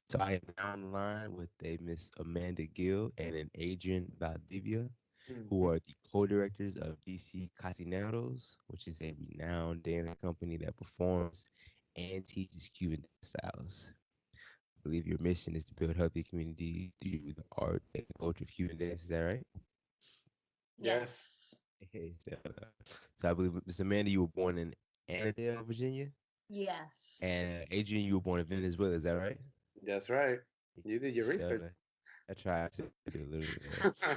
So I am now on the line with a Miss Amanda Gill and an Adrian Valdivia, who Mhm. are the co-directors of DC Casineros, which is a renowned dancing company that performs and teaches Cuban dance styles. I believe your mission is to build healthy communities through the art and culture of Cuban dance. Is that right? Yes. Yes. Hey, so I believe Miss Amanda, you were born in Annandale, Virginia, Yes. and Adrian, you were born in Venezuela. Is that right? That's right. You did your research. So I tried to do a little bit. So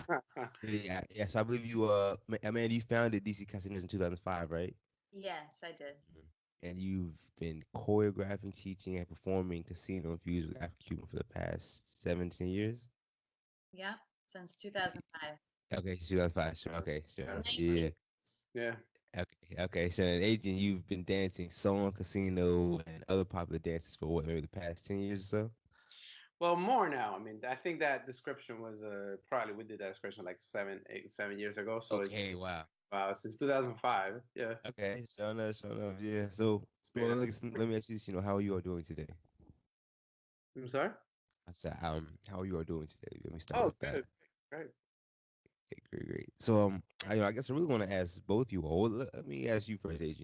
yeah. So I believe Amanda, you founded DC Casinos in 2005, right? Yes, I did. Mhm. And you've been choreographing, teaching, and performing casino infused with Afro Cuban for the past 17 years. Yep. Since 2005. Okay, 2005. Sure. Okay, sure. 19. Yeah. Yeah. Okay. Okay. So, Adrian, you've been dancing solo casino and other popular dances for what, maybe the past 10 years or so? Well, more now. I mean, I think that description was probably we did that description like 7 years ago. So it's Okay. Wow. since 2005. Yeah. Okay. Sure enough. Sure enough. Yeah. So, well, Experience. let me ask you this. How you are doing today? I'm sorry. I said, how you are doing today? Let me start Oh, with that. good. Great. Okay, great, great. So, I guess I really want to ask both you all. Let me ask you first, Age.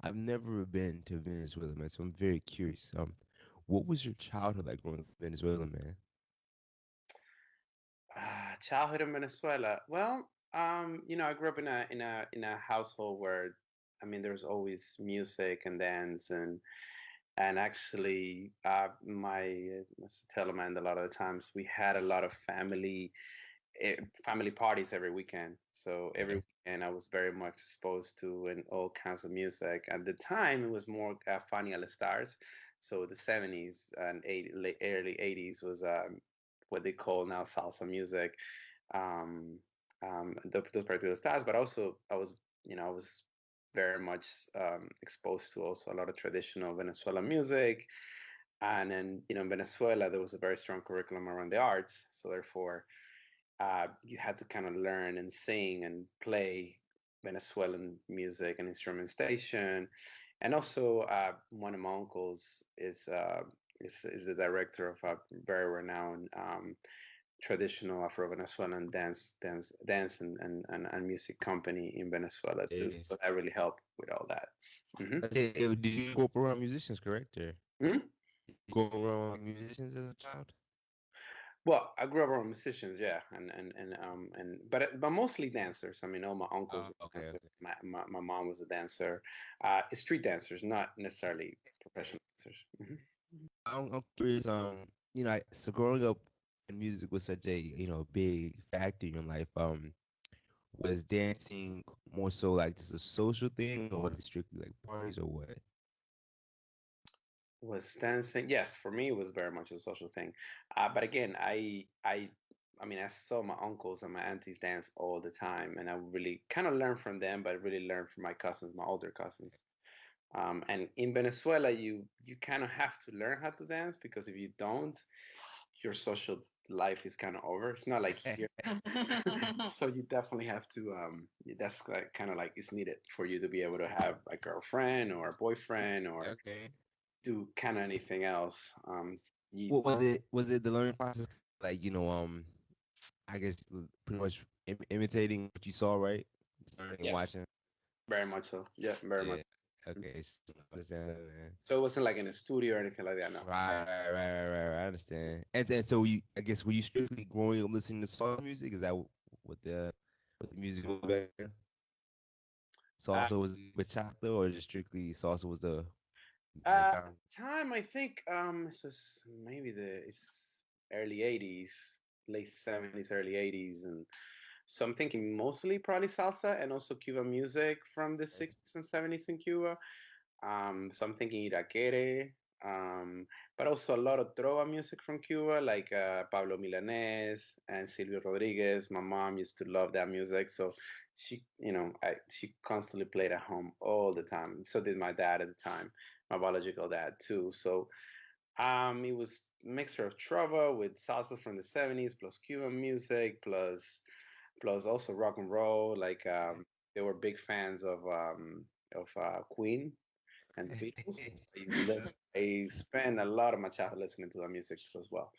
I've never been to Venezuela, man, so I'm very curious. What was your childhood like growing up in Venezuela, man? Childhood in Venezuela. Well, I grew up in a household where, I mean, there's always music and dance and actually, my as I tell Amanda a lot of the times we had a lot of family parties every weekend. So every Okay. weekend I was very much exposed to and all kinds of music. At the time, it was more Fania All Stars. So the 70s and early 80s was what they call now salsa music. Um, those particular styles, but also I was very much exposed to also a lot of traditional Venezuelan music. And then, in Venezuela, there was a very strong curriculum around the arts. So therefore, you had to kind of learn and sing and play Venezuelan music and instrumentation. And also, one of my uncles is the director of a very renowned traditional Afro-Venezuelan dance and music company in Venezuela too. Yeah. So that really helped with all that. Hmm. Okay, did you grow up around musicians, correct? Or Hmm. did you grow up around like musicians as a child? Well, I grew up around musicians, yeah, but mostly dancers. I mean, all my uncles Oh, were okay, dancers. okay. My mom was a dancer, street dancers, not necessarily professional dancers. Hmm. I'm curious. So growing up in music was such a big factor in your life. Was dancing more so like just a social thing, or was it strictly like parties, or what? Was dancing? Yes, for me, it was very much a social thing. But again, I mean, I saw my uncles and my aunties dance all the time, and I really kind of learned from them, but I really learned from my cousins, my older cousins. And in Venezuela, you kind of have to learn how to dance because if you don't, your social life is kind of over. It's not like here. So you definitely have to. That's like kind of like it's needed for you to be able to have a girlfriend or a boyfriend or Okay. do kind of anything else. You, What was it? Was it the learning process? Like I guess pretty much imitating what you saw, right? Just learning and yes, watching. very much so. Yeah, very much. Yeah. Okay. I understand that, man. So it wasn't like in a studio or anything like that. No. Right. I understand. And then, so I guess, were you strictly growing up listening to salsa music? Is that what the music was back then? Uh, Salsa was bachata, or just strictly salsa was the main at genre? the time, I think maybe it's early '80s, late '70s, early '80s, and so I'm thinking mostly probably salsa and also Cuban music from the Okay. '60s and '70s in Cuba. So I'm thinking Iraquere, but also a lot of trova music from Cuba, like Pablo Milanés and Silvio Rodriguez. My mom used to love that music, so she constantly played at home all the time. So did my dad at the time, my biological dad too. So it was a mixture of trova with salsa from the '70s, plus Cuban music, plus also rock and roll. Like they were big fans of Queen. and the Beatles. I spent a lot of my childhood listening to that music as well.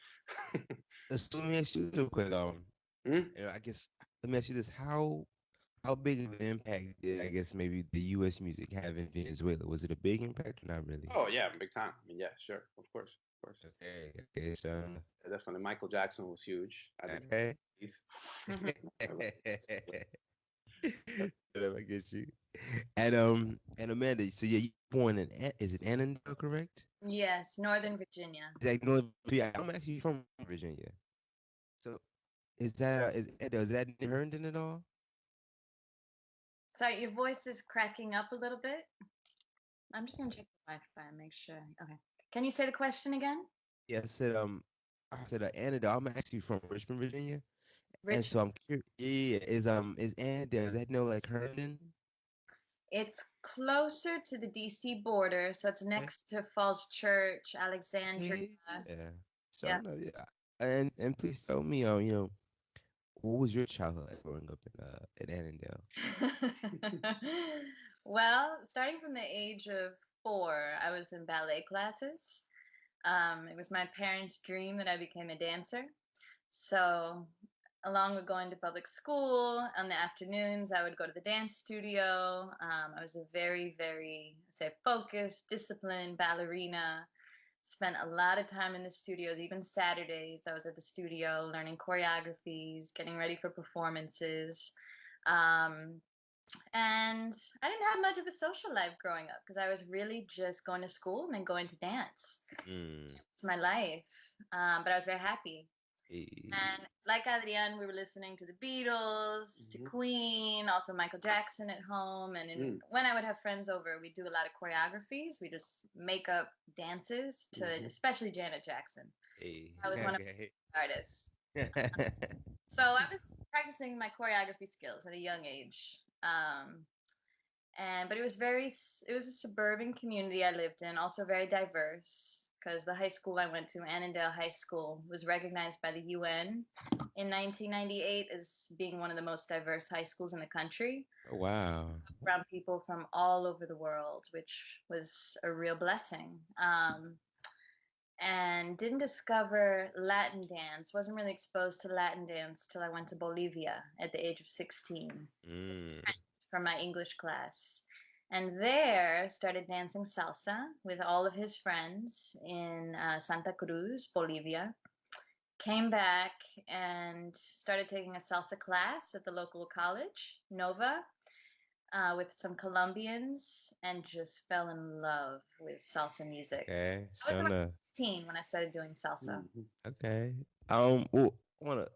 So let me ask you real quick. Hmm? I guess let me ask you this: how big of an impact did I guess maybe the U.S. music have in Venezuela? Was it a big impact or not really? Oh yeah, big time. I mean, yeah, sure, of course, of course. Okay, okay, so Definitely, Michael Jackson was huge at the okay. 80s. Whatever, I get you. And Amanda, so yeah, you born in is it Annandale, correct? Yes, Northern Virginia. Is that North? Yeah, I'm actually from Virginia. So is that near Herndon at all? Sorry, your voice is cracking up a little bit. I'm just gonna check the Wi-Fi and make sure. Okay. Can you say the question again? Yeah, I said Annandale. I'm actually from Richmond, Virginia, and Rich. so I'm curious. Yeah, is Annandale? Is that no like Herndon? It's closer to the DC border, so it's Okay, next to Falls Church, Alexandria. okay, yeah. So Yeah. no, yeah. And please tell me, what was your childhood like growing up in Annandale? Well, starting from the age of 4, I was in ballet classes. It was my parents' dream that I became a dancer. So, along with going to public school, on the afternoons, I would go to the dance studio. I was a very, very, say, focused, disciplined ballerina. Spent a lot of time in the studios, even Saturdays. I was at the studio learning choreographies, getting ready for performances. Um, and I didn't have much of a social life growing up because I was really just going to school and then going to dance. Mm. It's my life. But I was very happy. Eh, And like Adrian, we were listening to the Beatles, to Hmm. Queen, also Michael Jackson at home. And Mm. when I would have friends over, we'd do a lot of choreographies. We just make up dances to, Hmm. especially Janet Jackson. I was one of okay. my artists. So I was practicing my choreography skills at a young age. But it was a suburban community I lived in, also very diverse because the high school I went to, Annandale High School, was recognized by the UN in 1998 as being one of the most diverse high schools in the country, Wow. around people from all over the world, which was a real blessing. And didn't discover Latin dance, wasn't really exposed to Latin dance till I went to Bolivia at the age of 16 Mm. from my English class. And there started dancing salsa with all of his friends in Santa Cruz, Bolivia. Came back and started taking a salsa class at the local college, Nova, with some Colombians, and just fell in love with salsa music. Okay. I was Sure about enough. 16 when I started doing salsa. Hmm. Okay. Well,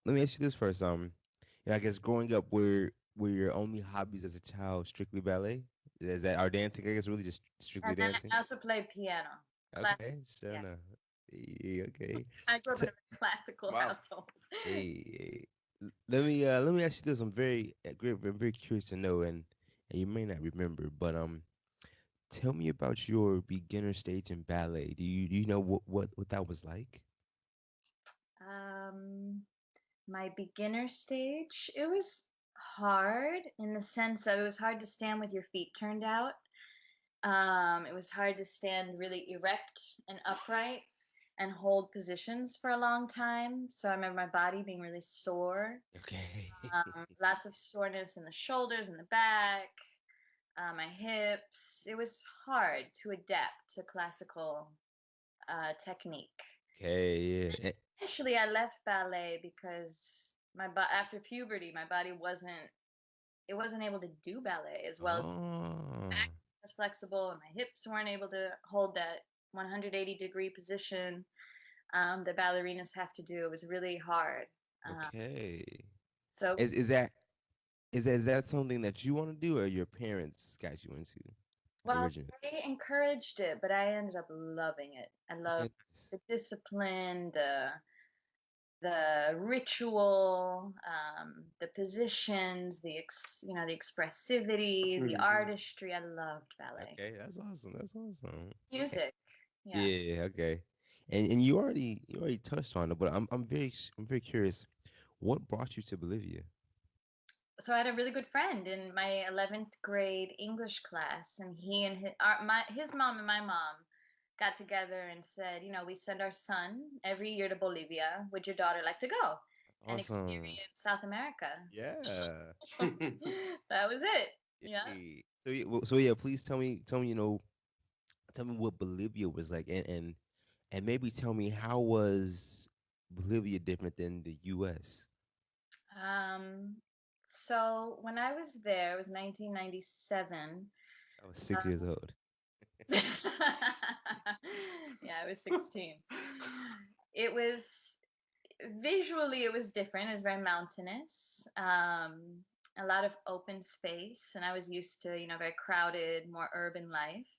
let me ask you this first. I guess growing up, were your only hobbies as a child strictly ballet? Is that our dancing? I guess really just strictly And then dancing. I also played piano. Classic, Okay. Sure yeah. enough. Yeah, okay. I grew up T- in a classical Wow. household. hey, let me ask you this. I'm very curious to know, and you may not remember, but tell me about your beginner stage in ballet. Do you know what that was like? Um, my beginner stage, it was hard in the sense that it was hard to stand with your feet turned out. It was hard to stand really erect and upright and hold positions for a long time. So I remember my body being really sore. Okay. Lots of soreness in the shoulders and the back, my hips. It was hard to adapt to classical technique. Okay, yeah. Eventually, I left ballet because after puberty, my body wasn't able to do ballet as well as Oh, my back was flexible and my hips weren't able to hold that 180-degree position that ballerinas have to do. It was really hard. Uh, okay. so, Is that something that you want to do or your parents got you into well, originally? they encouraged it, but I ended up loving it. I love Okay, the discipline, the ritual, the positions, the expressivity, the Hmm. artistry. I loved ballet. okay, that's awesome. That's awesome. Music, yeah. Yeah, okay. And you already touched on it, but I'm very curious. What brought you to Bolivia? so I had a really good friend in my 11th grade English class, and he and his mom and my mom got together and said, we send our son every year to Bolivia. Would your daughter like to go and Awesome. experience South America? Yeah. That was it. Yeah. Yay. So yeah, please tell me what Bolivia was like, and maybe tell me how was Bolivia different than the U.S. Um, so when I was there, it was 1997. I was 6 years old. Yeah, I was 16. It was visually it was different. It was very mountainous. A lot of open space, and I was used to, very crowded, more urban life.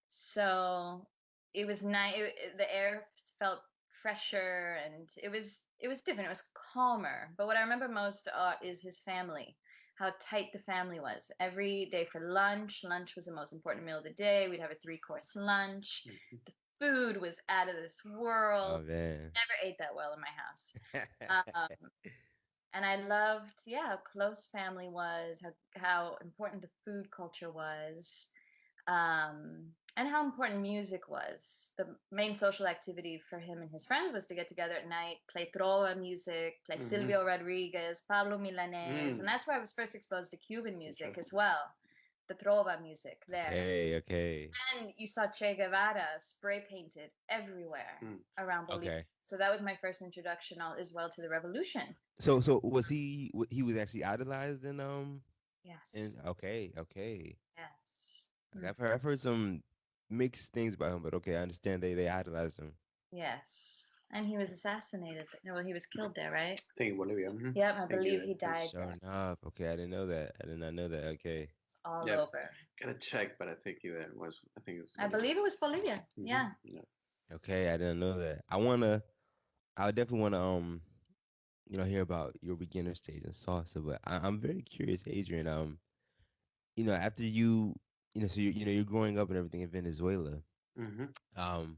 So it was nice. The air felt fresher, and it was different. It was calmer. But what I remember most is his family, how tight the family was. Every day for lunch was the most important meal of the day. We'd have a three-course lunch. The food was out of this Oh world. man. Never ate that well in my house. Um, and I loved, yeah, how close family was, how important the food culture was, um, and how important music was. The main social activity for him and his friends was to get together at night, play trova music, play Silvio Rodriguez, Pablo Milanés, and that's where I was first exposed to Cuban music as well, the trova music there. Okay. And you saw Che Guevara spray painted everywhere around Bolivia. Okay. So that was my first introduction as well to the revolution. So was he was actually idolized in Yes. okay. Yes. Okay, I've heard some mixed things about him, but okay, I understand they idolized him. Yes. And he was assassinated. Well, he was killed there, right? I think Bolivia. Yep, I believe he died Sure there. enough. Okay, I didn't know that. I did not know that. Okay. It's all Yeah, over. gotta check, but I think I think it was. I believe it was Bolivia. Yeah. Yeah. Okay, I didn't know that. I definitely wanna hear about your beginner stage in salsa, but I'm very curious, Adrian. After so you're growing up and everything in Venezuela. Um,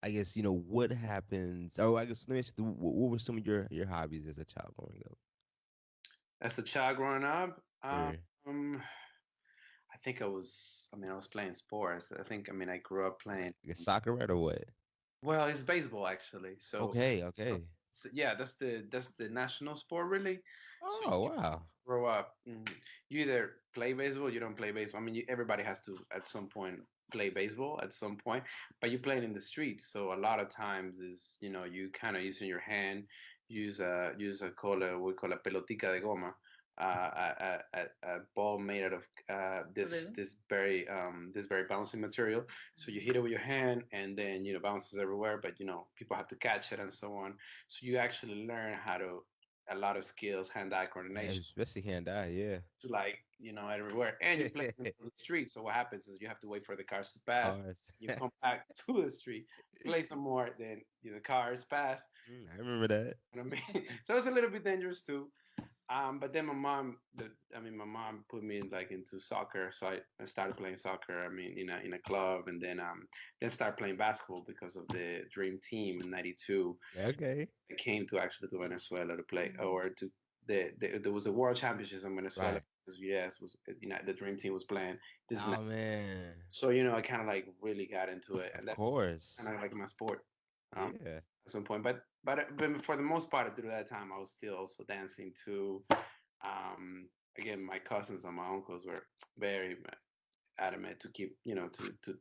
I guess what happens. Oh, I guess let me ask you, what were some of your hobbies as a child growing up? As a child growing up, Sure. I think I was. I mean, I was playing sports. I think. I mean, I grew up playing. Like a soccer, right, or what? Well, it's baseball actually. Okay, So, okay. yeah, that's the national sport really. So Oh, wow. grow up, you either play baseball, you don't play baseball. I mean, everybody has to at some point play baseball at some point, but you play it in the streets. So a lot of times is you kind of using your hand, we call a pelotica de goma, a ball made out of this Blue. this very bouncy material. So you hit it with your hand, and then bounces everywhere. But people have to catch it and so on. So you actually learn how to a lot of skills, hand-eye Yeah, coordination especially hand eye, yeah. to everywhere. And you play in the street. So what happens is you have to wait for the cars to pass. Cars. You come back to the street, play some more, then the cars pass. I remember that. You know what I mean? So it's a little bit dangerous too. But then my mom put me into soccer, so I started playing soccer. I mean, in a club, and then started playing basketball because of the dream team in '92. Okay. I came to Venezuela to play, or to there was the World Championships in Venezuela Right. because US was the dream team was playing. This is Oh man. so I kind of really got into it, and Of that's course. kind of like my sport. Yeah. At some point. But for the most part, through that time, I was still also dancing too. Again, my cousins and my uncles were very adamant to keep, to.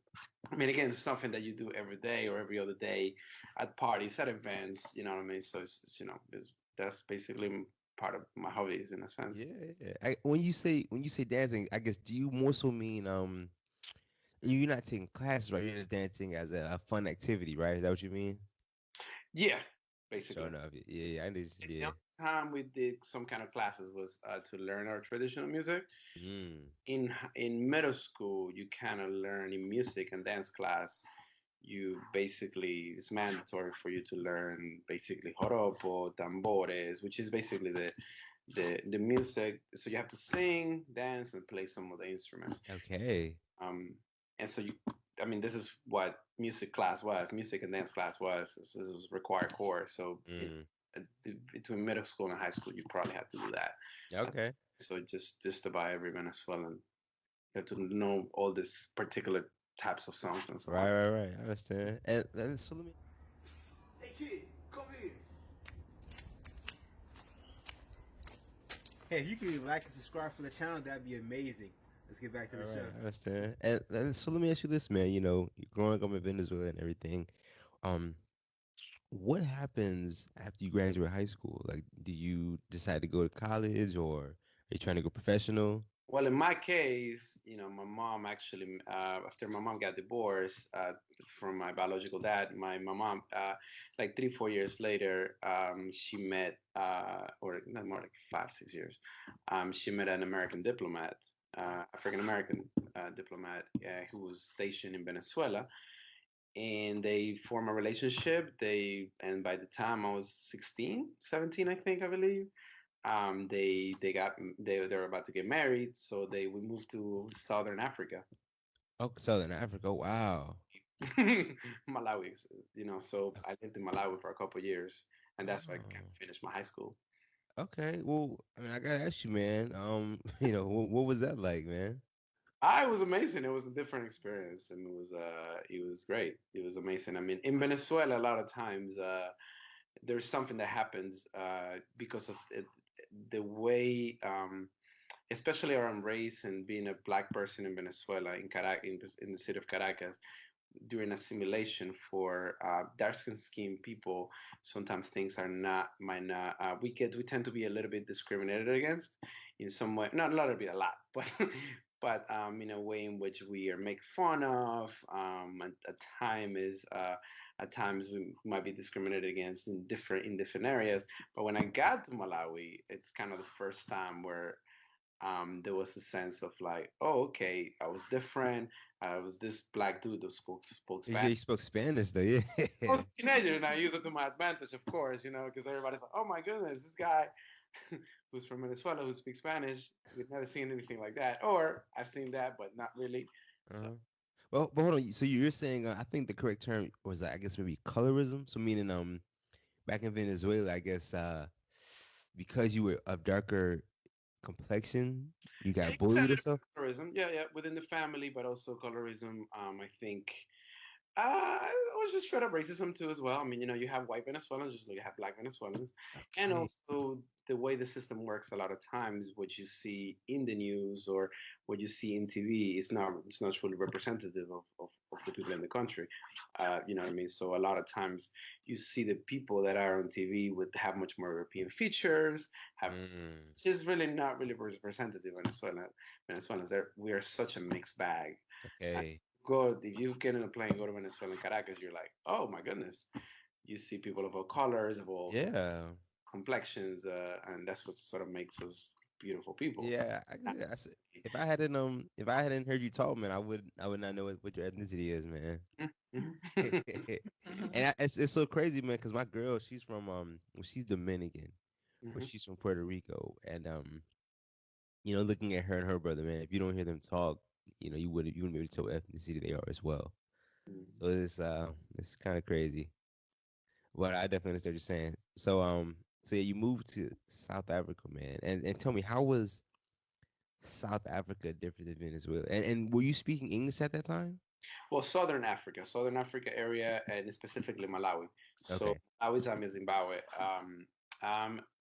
I mean, again, it's something that you do every day or every other day at parties, at events. You know what I mean? So that's basically part of my hobbies in a sense. Yeah. When you say dancing, I guess do you more so mean you're not taking classes, right? You're just dancing as a fun activity, right? Is that what you mean? Yeah, Sure basically. enough. Yeah, I just The yeah. only time we did some kind of classes was to learn our traditional music. Mm. In middle school, you kind of learn in music and dance class. You basically it's mandatory for you to learn basically joropo, tambores, which is basically the music. So you have to sing, dance, and play some of the instruments. Okay. Um, and so I mean, this is what music class was. Music and dance class was. This was required course. So Mm. between middle school and high school, you probably have to do that. Okay. So just to buy every Venezuelan, you have to know all these particular types of songs and so on. Right. I understand. And so let me. Psst, hey kid, come here. Hey, if you could like and subscribe for the channel, that'd be amazing. Let's get back to the show. I understand. And so let me ask you this, man. You know, you're growing up in Venezuela and everything. Um, what happens after you graduate high school? Like, do you decide to go to college, or are you trying to go professional? Well, in my case, my mom actually, after my mom got divorced from my biological dad, my mom, like 3, 4 years later, she met, or not more like 5, 6 years, she met an American diplomat, African American diplomat, who was stationed in Venezuela, and they form a relationship. And by the time I was 16, 17, I think, I believe, they're about to get married, so we moved to Southern Africa. Oh, Southern Africa. Wow. Malawi, so I lived in Malawi for a couple of years, and that's where I kind Oh, of finished my high school. okay. Well, I mean, I gotta ask you, man. What was that like, man? It was amazing. It was a different experience, and it was great. It was amazing. I mean, in Venezuela, a lot of times there's something that happens because of the way, especially around race and being a black person in Venezuela, in the city of Caracas, during assimilation for dark skinned people. Sometimes things might not. We tend to be a little bit discriminated against in some way. Not a little bit, a lot, but in a way in which we are made fun of. At times we might be discriminated against in different areas. But when I got to Malawi, it's kind of the first time where there was a sense of like, oh, okay, I was different. I was this black dude that spoke Yeah, Spanish. you spoke Spanish though, yeah. I was a teenager and I used it to my advantage, of course, because everybody's like, oh my goodness, this guy who's from Venezuela who speaks Spanish, we've never seen anything like that. Or I've seen that, but not really. So Uh-huh. Well, but hold on. So you're saying I think the correct term was I guess maybe colorism. So meaning back in Venezuela, I guess because you were of darker complexion, you yeah, got you can say a bullied or little so. bit of colorism. Yeah, yeah, within the family, but also colorism. I think it was just straight up racism too, as well. I mean, you have white Venezuelans, just like you have black Venezuelans, and Okay. also the way the system works. A lot of times, what you see in the news or what you see in TV is not truly representative of the people in the country. You know what I mean? So a lot of times, you see the people that are on TV would have much more European features, have Mm, it's just really not really representative Venezuelans. We are such a mixed bag. okay. If you get in a plane, go to Venezuela and Caracas, you're like, oh my goodness. You see people of all colors, of all Yeah. complexions, and that's what sort of makes us beautiful people. Yeah. If I hadn't heard you talk, man, I would not know what your ethnicity is, man. And it's so crazy, man, because my girl, she's from well, she's Dominican, but Hmm. she's from Puerto Rico, and looking at her and her brother, man, if you don't hear them talk, you wouldn't be able to tell what ethnicity they are as well. So it's kind of crazy, but I definitely understand what you're saying. So yeah, you moved to South Africa, man, and tell me how was South Africa different than Venezuela, and were you speaking English at that time? Well, Southern Africa area, and specifically Malawi. So Okay. Malawi, Zambia, Zimbabwe.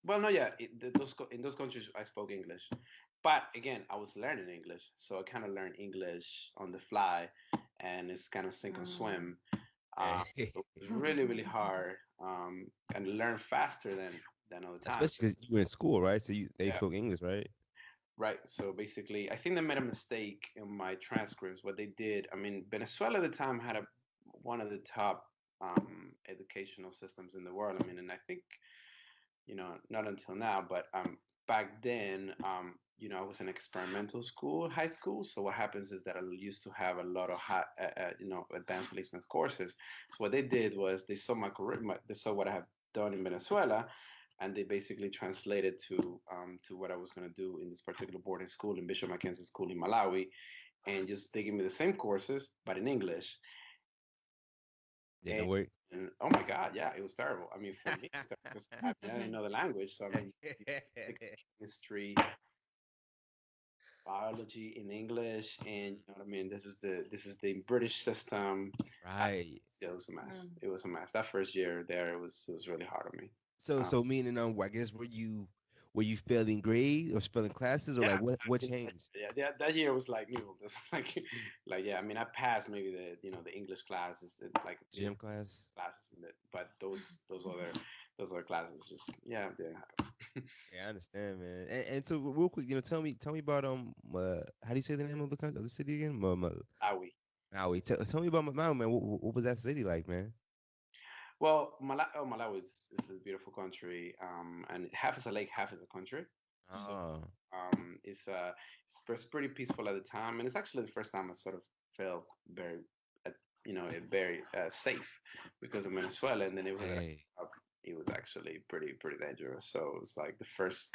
Well, no, yeah, in those countries I spoke English, but again, I was learning English, so I kind of learned English on the fly, and it's kind of sink and swim. Okay. So it was really, really hard, and learn faster than other times. Especially because you were in school, right? So they Yeah, spoke English, right? right. So basically, I think they made a mistake in my transcripts. What they did, I mean, Venezuela at the time had one of the top educational systems in the world. I mean, and I think not until now, but back then, I was in experimental school, high school. So what happens is that I used to have a lot of advanced placement courses. So what they did was they saw they saw what I have done in Venezuela, and they basically translated to what I was going to do in this particular boarding school in Bishop Mackenzie School in Malawi, and just they gave me the same courses but in English. And, Didn't work. and oh my God, yeah, it was terrible. I mean, for me, because I didn't know the language, so I mean, history. biology in English, and you know what I mean. This is the British system. I, Right. it was a mess. Mm. It was a mess. That first year there, it was really hard on me. So Um, so meaning I guess were you failing grades or failing classes or yeah, like what you know, changed? that year was like you know, just like yeah. I mean, I passed maybe the English classes, like Gym class? classes, but those other classes just yeah, yeah. Yeah, I understand, man. And so real quick, tell me about how do you say the name of the country, of the city again? Maui. Maui. Tell me about Maui, man. What was that city like, man? Well, Malawi is a beautiful country, and half is a lake, half is a country. So Oh, it's pretty peaceful at the time, and it's actually the first time I sort of felt very, uh, very safe because of Venezuela, and then hey. it was actually pretty dangerous. So it was like the first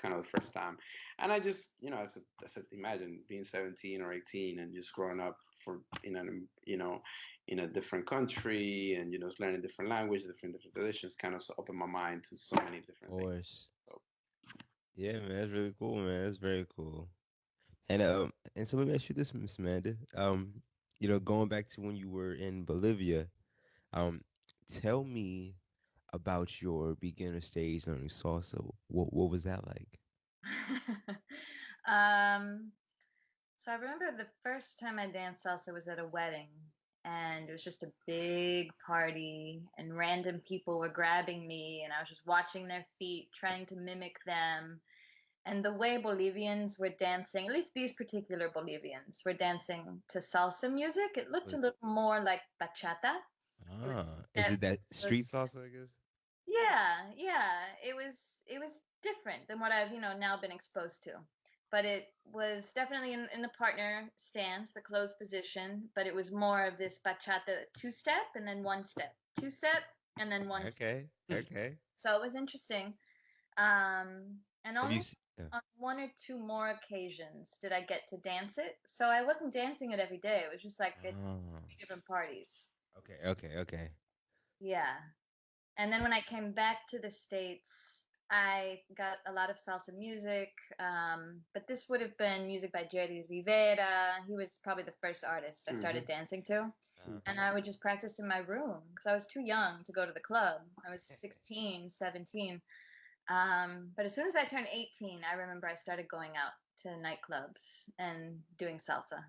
time, and I just I said imagine being 17 or 18 and just growing up for in a different country and learning different languages, different traditions, kind of opened my mind to so many Of different things. course. So Yeah, man, that's really cool, man. That's very cool. And so let me ask you this, Miss Amanda. Going back to when you were in Bolivia, um, tell me about your beginner stage learning salsa. What was that like? um, so I remember the first time I danced salsa was at a wedding, and it was just a big party, and random people were grabbing me, and I was just watching their feet, trying to mimic them. And the way Bolivians were dancing, at least these particular Bolivians were dancing to salsa music, it looked a Was little more like bachata. It was is it that it was street salsa, I guess? yeah, yeah. It was different than what I've, now been exposed to. But it was definitely in the partner stance, the closed position, but it was more of this bachata two step and then one step. Two step and then one step. Okay, okay. So it was interesting. And Have you? only on one or two more occasions did I get to dance it. So I wasn't dancing it every day. It was just like at Oh, different parties. okay, okay, okay. Yeah. And then when I came back to the States, I got a lot of salsa music. But this would have been music by Jerry Rivera. He was probably the first artist I started hmm dancing to. And hmm I would just practice in my room because I was too young to go to the club. I was 16, 17. But as soon as I turned 18, I remember I started going out to nightclubs and doing salsa.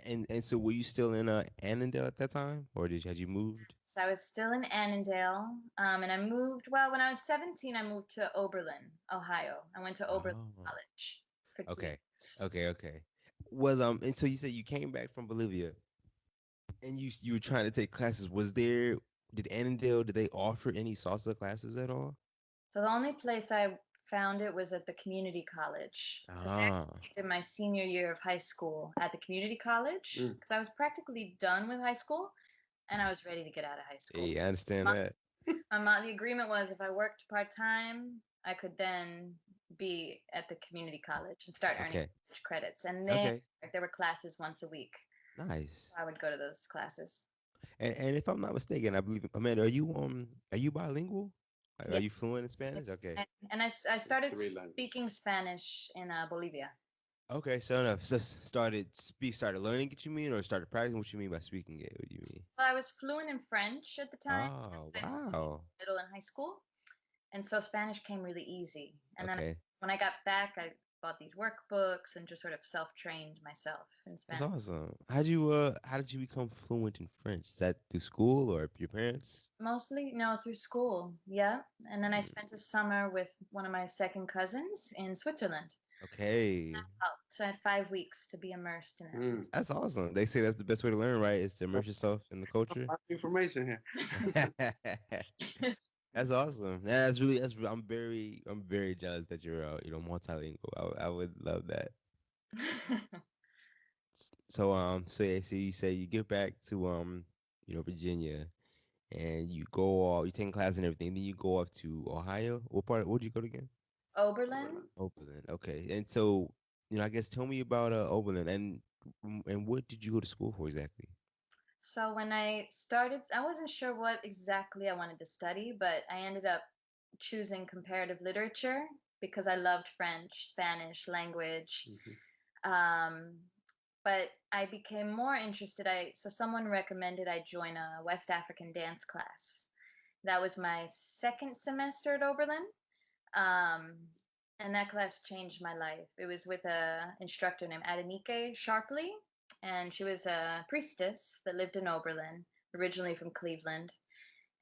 And so were you still in Annandale at that time, or had you moved? So I was still in Annandale, and I moved. Well, when I was 17, I moved to Oberlin, Ohio. I went to Oberlin Oh, College for two okay, years. okay, okay. And so you said you came back from Bolivia, and you were trying to take classes. Did Annandale, did they offer any salsa classes at all? So the only place I found it was at the community college because I Ah, actually did my senior year of high school at the community college because I was practically done with high school and I was ready to get out of high school. hey, I understand that. The agreement was if I worked part time, I could then be at the community college and start earning Okay, credits. And then okay, there were classes once a week. nice. I would go to those classes. And if I'm not mistaken, I believe Amanda, are you bilingual? Like, are Yeah. you fluent in Spanish? Okay. And I started Three languages. speaking Spanish in Bolivia. Okay, so enough. So started learning what you mean, or started practicing what you mean by speaking it. What do you mean? Well, I was fluent in French at the time. Oh, I was wow. middle and high school. And so Spanish came really easy. And then Okay, when I got back, I bought these workbooks and just sort of self-trained myself in that's Spanish. awesome. How did you become fluent in French? Is that through school or your parents? Mostly, no, through school. Yeah. And then I Hmm, spent a summer with one of my second cousins in Switzerland. okay, So I had 5 weeks to be immersed in Mm. that's awesome. They say that's the best way to learn, right? Is to immerse yourself in the culture. Information here. it. That's awesome. Yeah, I'm very jealous that you're multilingual. I would love that. So yeah, so you say you get back to Virginia, and you taking class and everything. Then you go up to Ohio. Where'd you go to again? Oberlin. Oberlin. Oberlin. Okay. And so, I guess tell me about Oberlin and what did you go to school for exactly? So when I started, I wasn't sure what exactly I wanted to study, but I ended up choosing comparative literature because I loved French, Spanish language. hmm Um, but I became more interested. So someone recommended I join a West African dance class. That was my second semester at Oberlin. Um, and that class changed my life. It was with a instructor named Adenike Sharpley, and she was a priestess that lived in Oberlin, originally from Cleveland.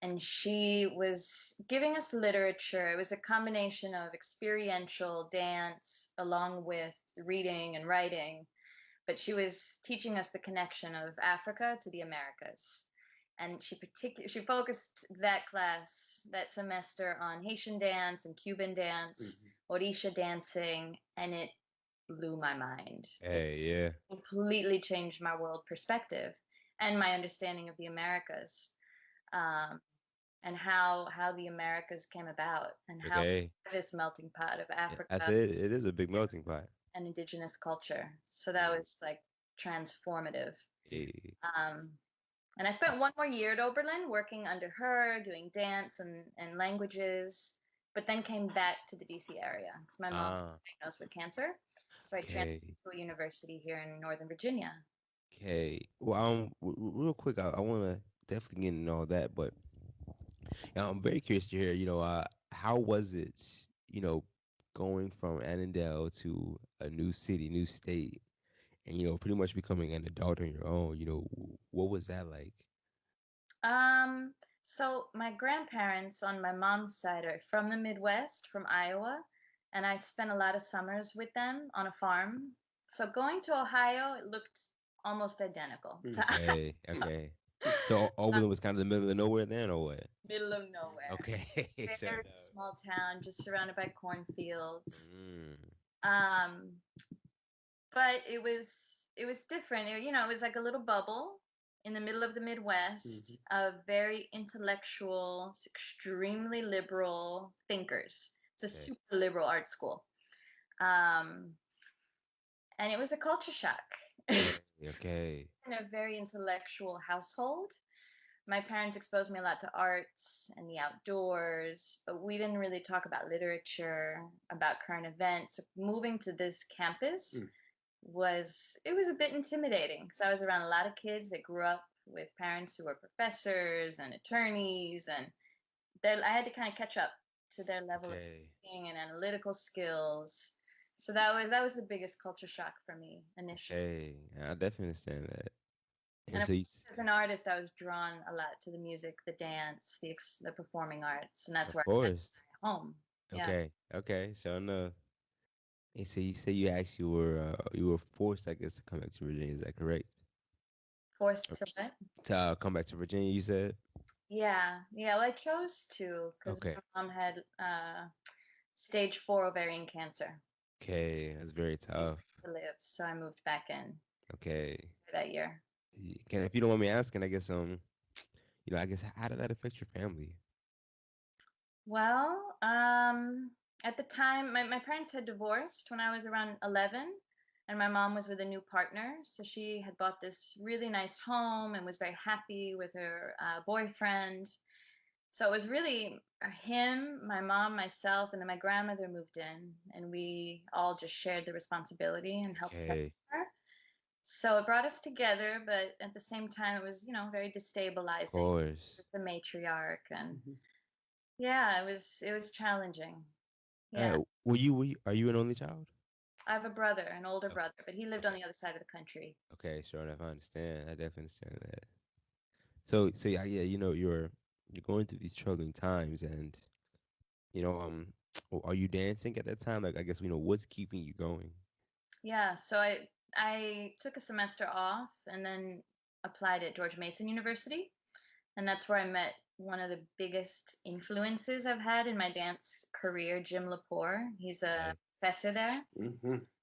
And she was giving us literature. It was a combination of experiential dance along with reading and writing, but she was teaching us the connection of Africa to the Americas. And she focused that class that semester on Haitian dance and Cuban dance, Orisha dancing, and it blew my mind. It Hey, yeah. completely changed my world perspective and my understanding of the Americas, um, and how the Americas came about, and how Okay. this melting pot of Yeah, I Africa said it is a big melting pot. and indigenous culture. So that was like transformative. Hey. Um, and I spent one more year at Oberlin working under her, doing dance and languages, but then came back to the DC area because my mom was Ah, diagnosed with cancer. So I transferred okay. to a university here in Northern Virginia. Okay. Well, real quick, I want to definitely get into all that, but I'm very curious to hear, how was it, you know, going from Annandale to a new city, new state, and, pretty much becoming an adult on your own, what was that like? So my grandparents on my mom's side are from the Midwest, from Iowa, and I spent a lot of summers with them on a farm. So going to Ohio, it looked almost identical to Okay, okay. So Oberlin was kind of the middle of nowhere then, or what? middle of nowhere. Okay, so Very small town, just surrounded by cornfields. mm, Um, but it was different. It was like a little bubble in the middle of the Midwest of very intellectual, extremely liberal thinkers. It's a okay, super liberal art school. Um, and it was a culture shock. okay, okay, In a very intellectual household. My parents exposed me a lot to arts and the outdoors, but we didn't really talk about literature, about current events. Moving to this campus was a bit intimidating because I was around a lot of kids that grew up with parents who were professors and attorneys, and I had to kind of catch up to their level of okay, thinking and analytical skills. So that was the biggest culture shock for me initially. okay. I definitely understand that. And And so, as an artist, I was drawn a lot to the music, the dance, the performing arts, and that's of where I had course, my home. Yeah, okay, okay. So enough. And so you say you actually were forced, I guess, to come back to Virginia. Is that correct? forced to what? To come back to Virginia, you said? Yeah, yeah. Well, I chose to because Okay. my mom had stage 4 ovarian cancer Okay, that's very tough. to live, so I moved back in Okay. for that year. Can if you don't want me asking, I guess I guess how did that affect your family? Well, at the time, my parents had divorced when I was around 11, and my mom was with a new partner. So she had bought this really nice home and was very happy with her boyfriend. So it was really him, my mom, myself, and then my grandmother moved in, and we all just shared the responsibility and helped Okay, her. So it brought us together, but at the same time, it was, very of destabilizing course. with the matriarch, and yeah, it was challenging. Yeah, Are you an only child? I have a brother, an older Okay, brother, but he lived on okay, the other side of the country. okay. Sure enough, I understand. I definitely understand that. So yeah, yeah, you're going through these troubling times, and are you dancing at that time? Like, I guess what's keeping you going. Yeah, so I took a semester off and then applied at George Mason University, and that's where I met one of the biggest influences I've had in my dance career, Jim Lepore. He's a Okay, professor there,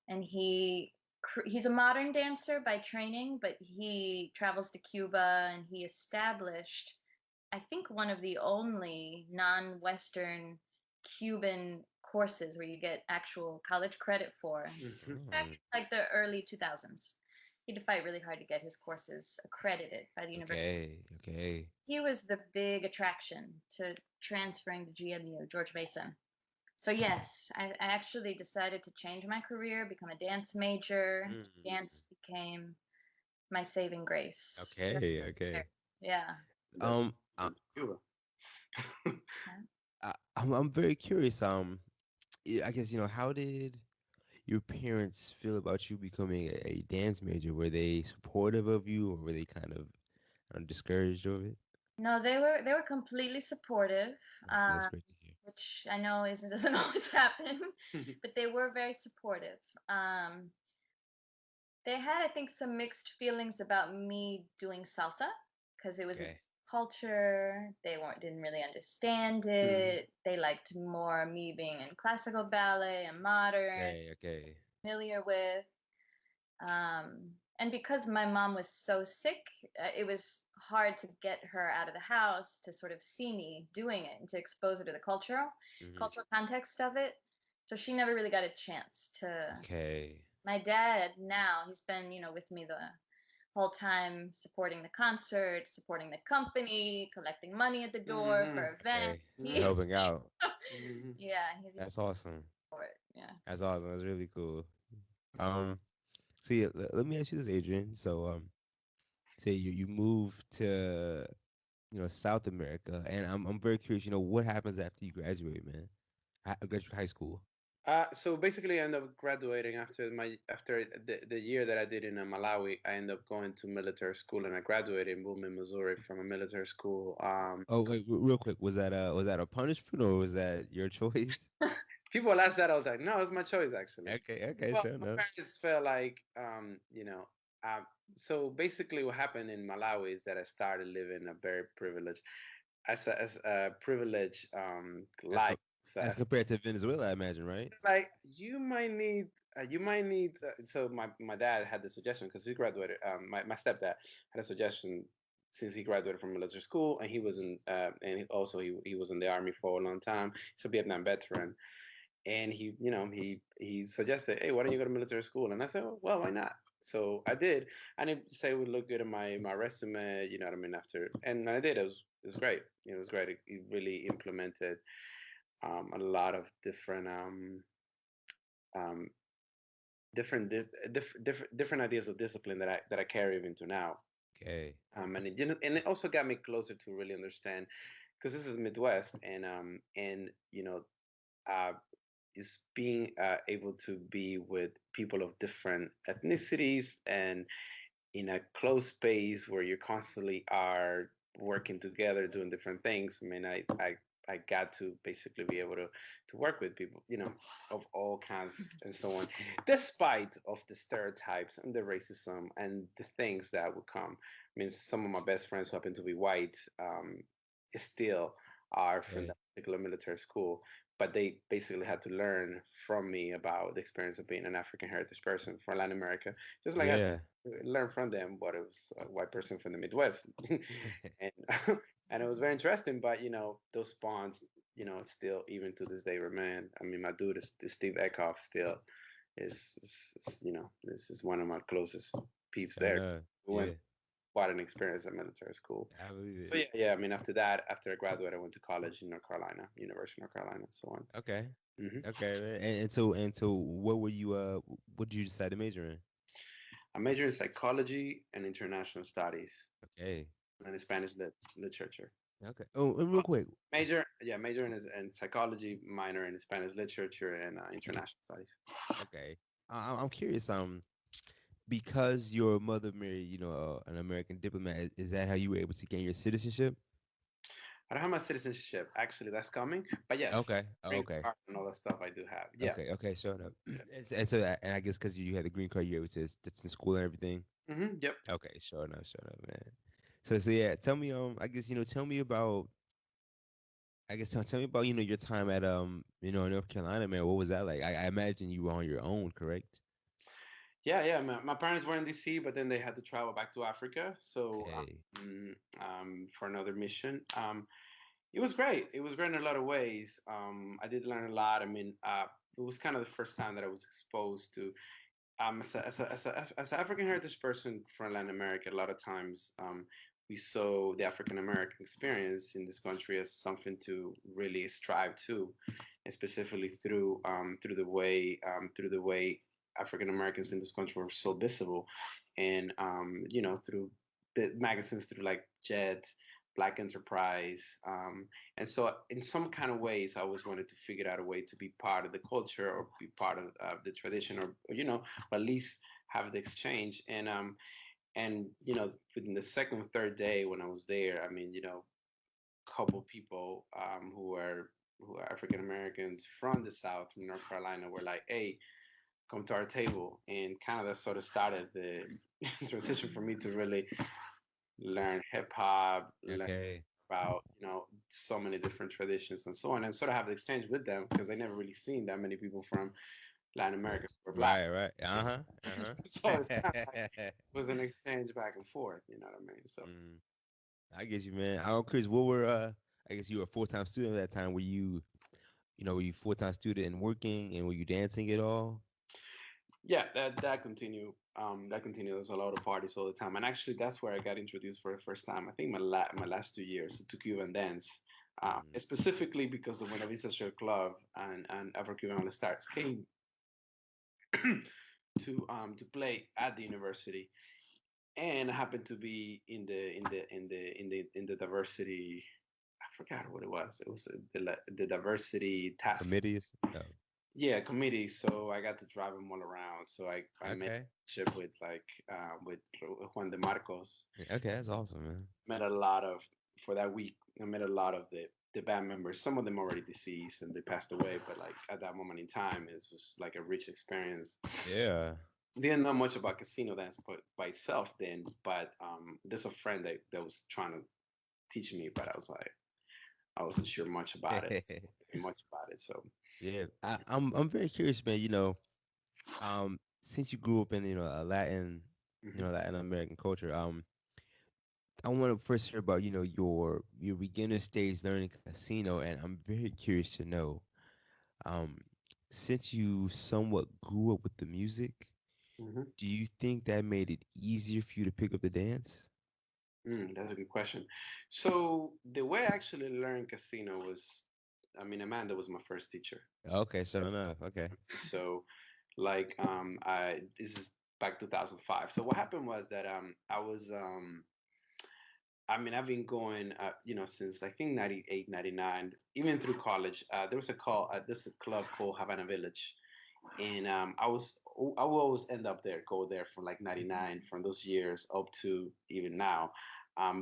and he's a modern dancer by training, but he travels to Cuba and he established, I think, one of the only non-Western Cuban courses where you get actual college credit for. Back mm, in like the early 2000s. He had to fight really hard to get his courses accredited by the university. okay, okay, He was the big attraction to transferring to GMU, George Mason. So yes, I actually decided to change my career, become a dance major. Mm. Dance became my saving grace. Okay, okay. Yeah. That's Um, I, Cuba. I'm very curious. Yeah, I guess how did your parents feel about you becoming a dance major? Were they supportive of you, or were they kind of discouraged of it? No, they were completely supportive, That's great to hear. which I know isn't doesn't always happen, but they were very supportive. They had, I think, some mixed feelings about me doing salsa because it was a Okay, culture. They weren't didn't really understand Mhm. it. They liked more me being in classical ballet and modern, okay, okay. familiar with. And because my mom was so sick, it was hard to get her out of the house to sort of see me doing it and to expose her to the Hmm. cultural context of it. So she never really got a chance to. Okay. My dad now, he's been, with me the whole time, supporting the concert, supporting the company, collecting money at the door Mhm. for events. Okay. Helping out. Mhm. Yeah, he's That's awesome. for it. Yeah. That's awesome. That's really cool. Um, so yeah, let me ask you this, Adrian. So say you move to South America, and I'm very curious. What happens after you graduate, man? Graduate high school. So basically, I ended up graduating after the year that I did in Malawi. I ended up going to military school, and I graduated in Boone, Missouri, from a military school. Oh wait, real quick, was that a punishment or was that your choice? People ask that all the time. No, it's my choice actually. Okay, okay, Well, fair my enough. parents felt like, um, so basically, what happened in Malawi is that I started living a very privileged, as a privileged As life. co- as compared to Venezuela, I imagine, right? Like so my dad had the suggestion because he graduated, my stepdad had a suggestion since he graduated from military school, and he was in he was in the army for a long time. He's a Vietnam veteran, and he suggested, hey, why don't you go to military school? And I said, well, why not? So I did. And it say it would look good in my resume, you know what I mean, after, and I did. It was great. It was great. It really implemented a lot of um, different ideas of discipline that I carry even to now. Okay. And it also got me closer to really understand, because this is the Midwest, and uh, is being able to be with people of different ethnicities and in a closed space where you constantly are working together doing different things. I mean, I got to basically be able to work with people, of all kinds and so on, despite of the stereotypes and the racism and the things that would come. I mean, some of my best friends who happen to be white, still are from Okay. that particular military school, but they basically had to learn from me about the experience of being an African heritage person from Latin America, just like I Yeah. learned from them what it was a white person from the Midwest, and and it was very interesting. But those bonds, still even to this day remain. I mean, my dude is Steve Eckhoff still this is one of my closest peeps Fair there. enough. We went Yeah. quite an experience at military school. I believe So it. yeah. I mean, after that, after I graduated, I went to college in North Carolina, University of North Carolina, and so on. Okay. Hmm. Okay, man. And so what did you decide to major in? I majored in psychology and international studies Okay. and Spanish literature. Okay. Oh, and real quick. Major in psychology, minor in Spanish literature and international studies. Okay. I'm curious. Because your mother married, an American diplomat, is that how you were able to gain your citizenship? I don't have my citizenship. Actually, that's coming. But yes, Okay. Oh, green okay. card and all that stuff I do have. Yeah. Okay. Okay. Showing up. And I guess because you had the green card, you were able to that's in school and everything. Yep. Okay. Showing up, man. So yeah, tell me. I guess tell me about. I guess tell me about your time at North Carolina, man. What was that like? I imagine you were on your own, correct? Yeah. My parents were in DC, but then they had to travel back to Africa. So Okay. for another mission. It was great. It was great in a lot of ways. I did learn a lot. I mean, it was kind of the first time that I was exposed to, as an African heritage person from Latin America. A lot of times, we saw the African American experience in this country as something to really strive to, and specifically through the way African Americans in this country were so visible, and through the magazines, through like Jet, Black Enterprise, and so in some kind of ways, I always wanted to figure out a way to be part of the culture or be part of the tradition, or at least have the exchange. And within the second or third day when I was there, I mean, couple people who are African Americans from the South, from North Carolina, were like, "Hey, come to our table," and kind of that sort of started the transition for me to really learn hip hop, learn Okay. about so many different traditions and so on, and sort of have the exchange with them because I never really seen that many people from Latin America Yes. who were black. Right, right. Uh-huh. So it's kind of like Uh-huh. it was an exchange back and forth. You know what I mean? So Mm, I guess you, man. I'm curious, what were I guess you were a full-time student at that time. Were you full-time student and working, and were you dancing at all? yeah, that continued. That continued. There's a lot of parties all the time, and actually, that's where I got introduced for the first time. I think my last 2 years to Cuban dance, Mm, specifically because the Buena Vista Social Club and Afro Cuban All Stars came to play at the university, and I happened to be in the diversity. I forgot what it was. It was the diversity task, committees? Oh, yeah, committee. So I got to drive them all around. So I met okay. ship with with Juan de Marcos. Yeah, okay, that's awesome, man. Met a lot of For that week. I met a lot of the band members. Some of them already deceased and they passed away. But like at that moment in time, it was like a rich experience. Yeah. Didn't know much about casino dance by itself then, but there's a friend that was trying to teach me, but I wasn't sure much about it. So Yeah, I'm very curious, man. Since you grew up in a Latin, mhm. Latin American culture, I want to first hear about your beginner stage learning casino, and I'm very curious to know, um, since you somewhat grew up with the music, Mhm. do you think that made it easier for you to pick up the dance? That's a good question. So the way I actually learned casino was, I mean, Amanda was my first teacher. Okay, sure enough. Okay. So like I this is back 2005. So what happened was that I mean, I've been going, since I think 98, 99, even through college. There was this club called Havana Village, and I will always end up there, go there from like 99, from those years up to even now.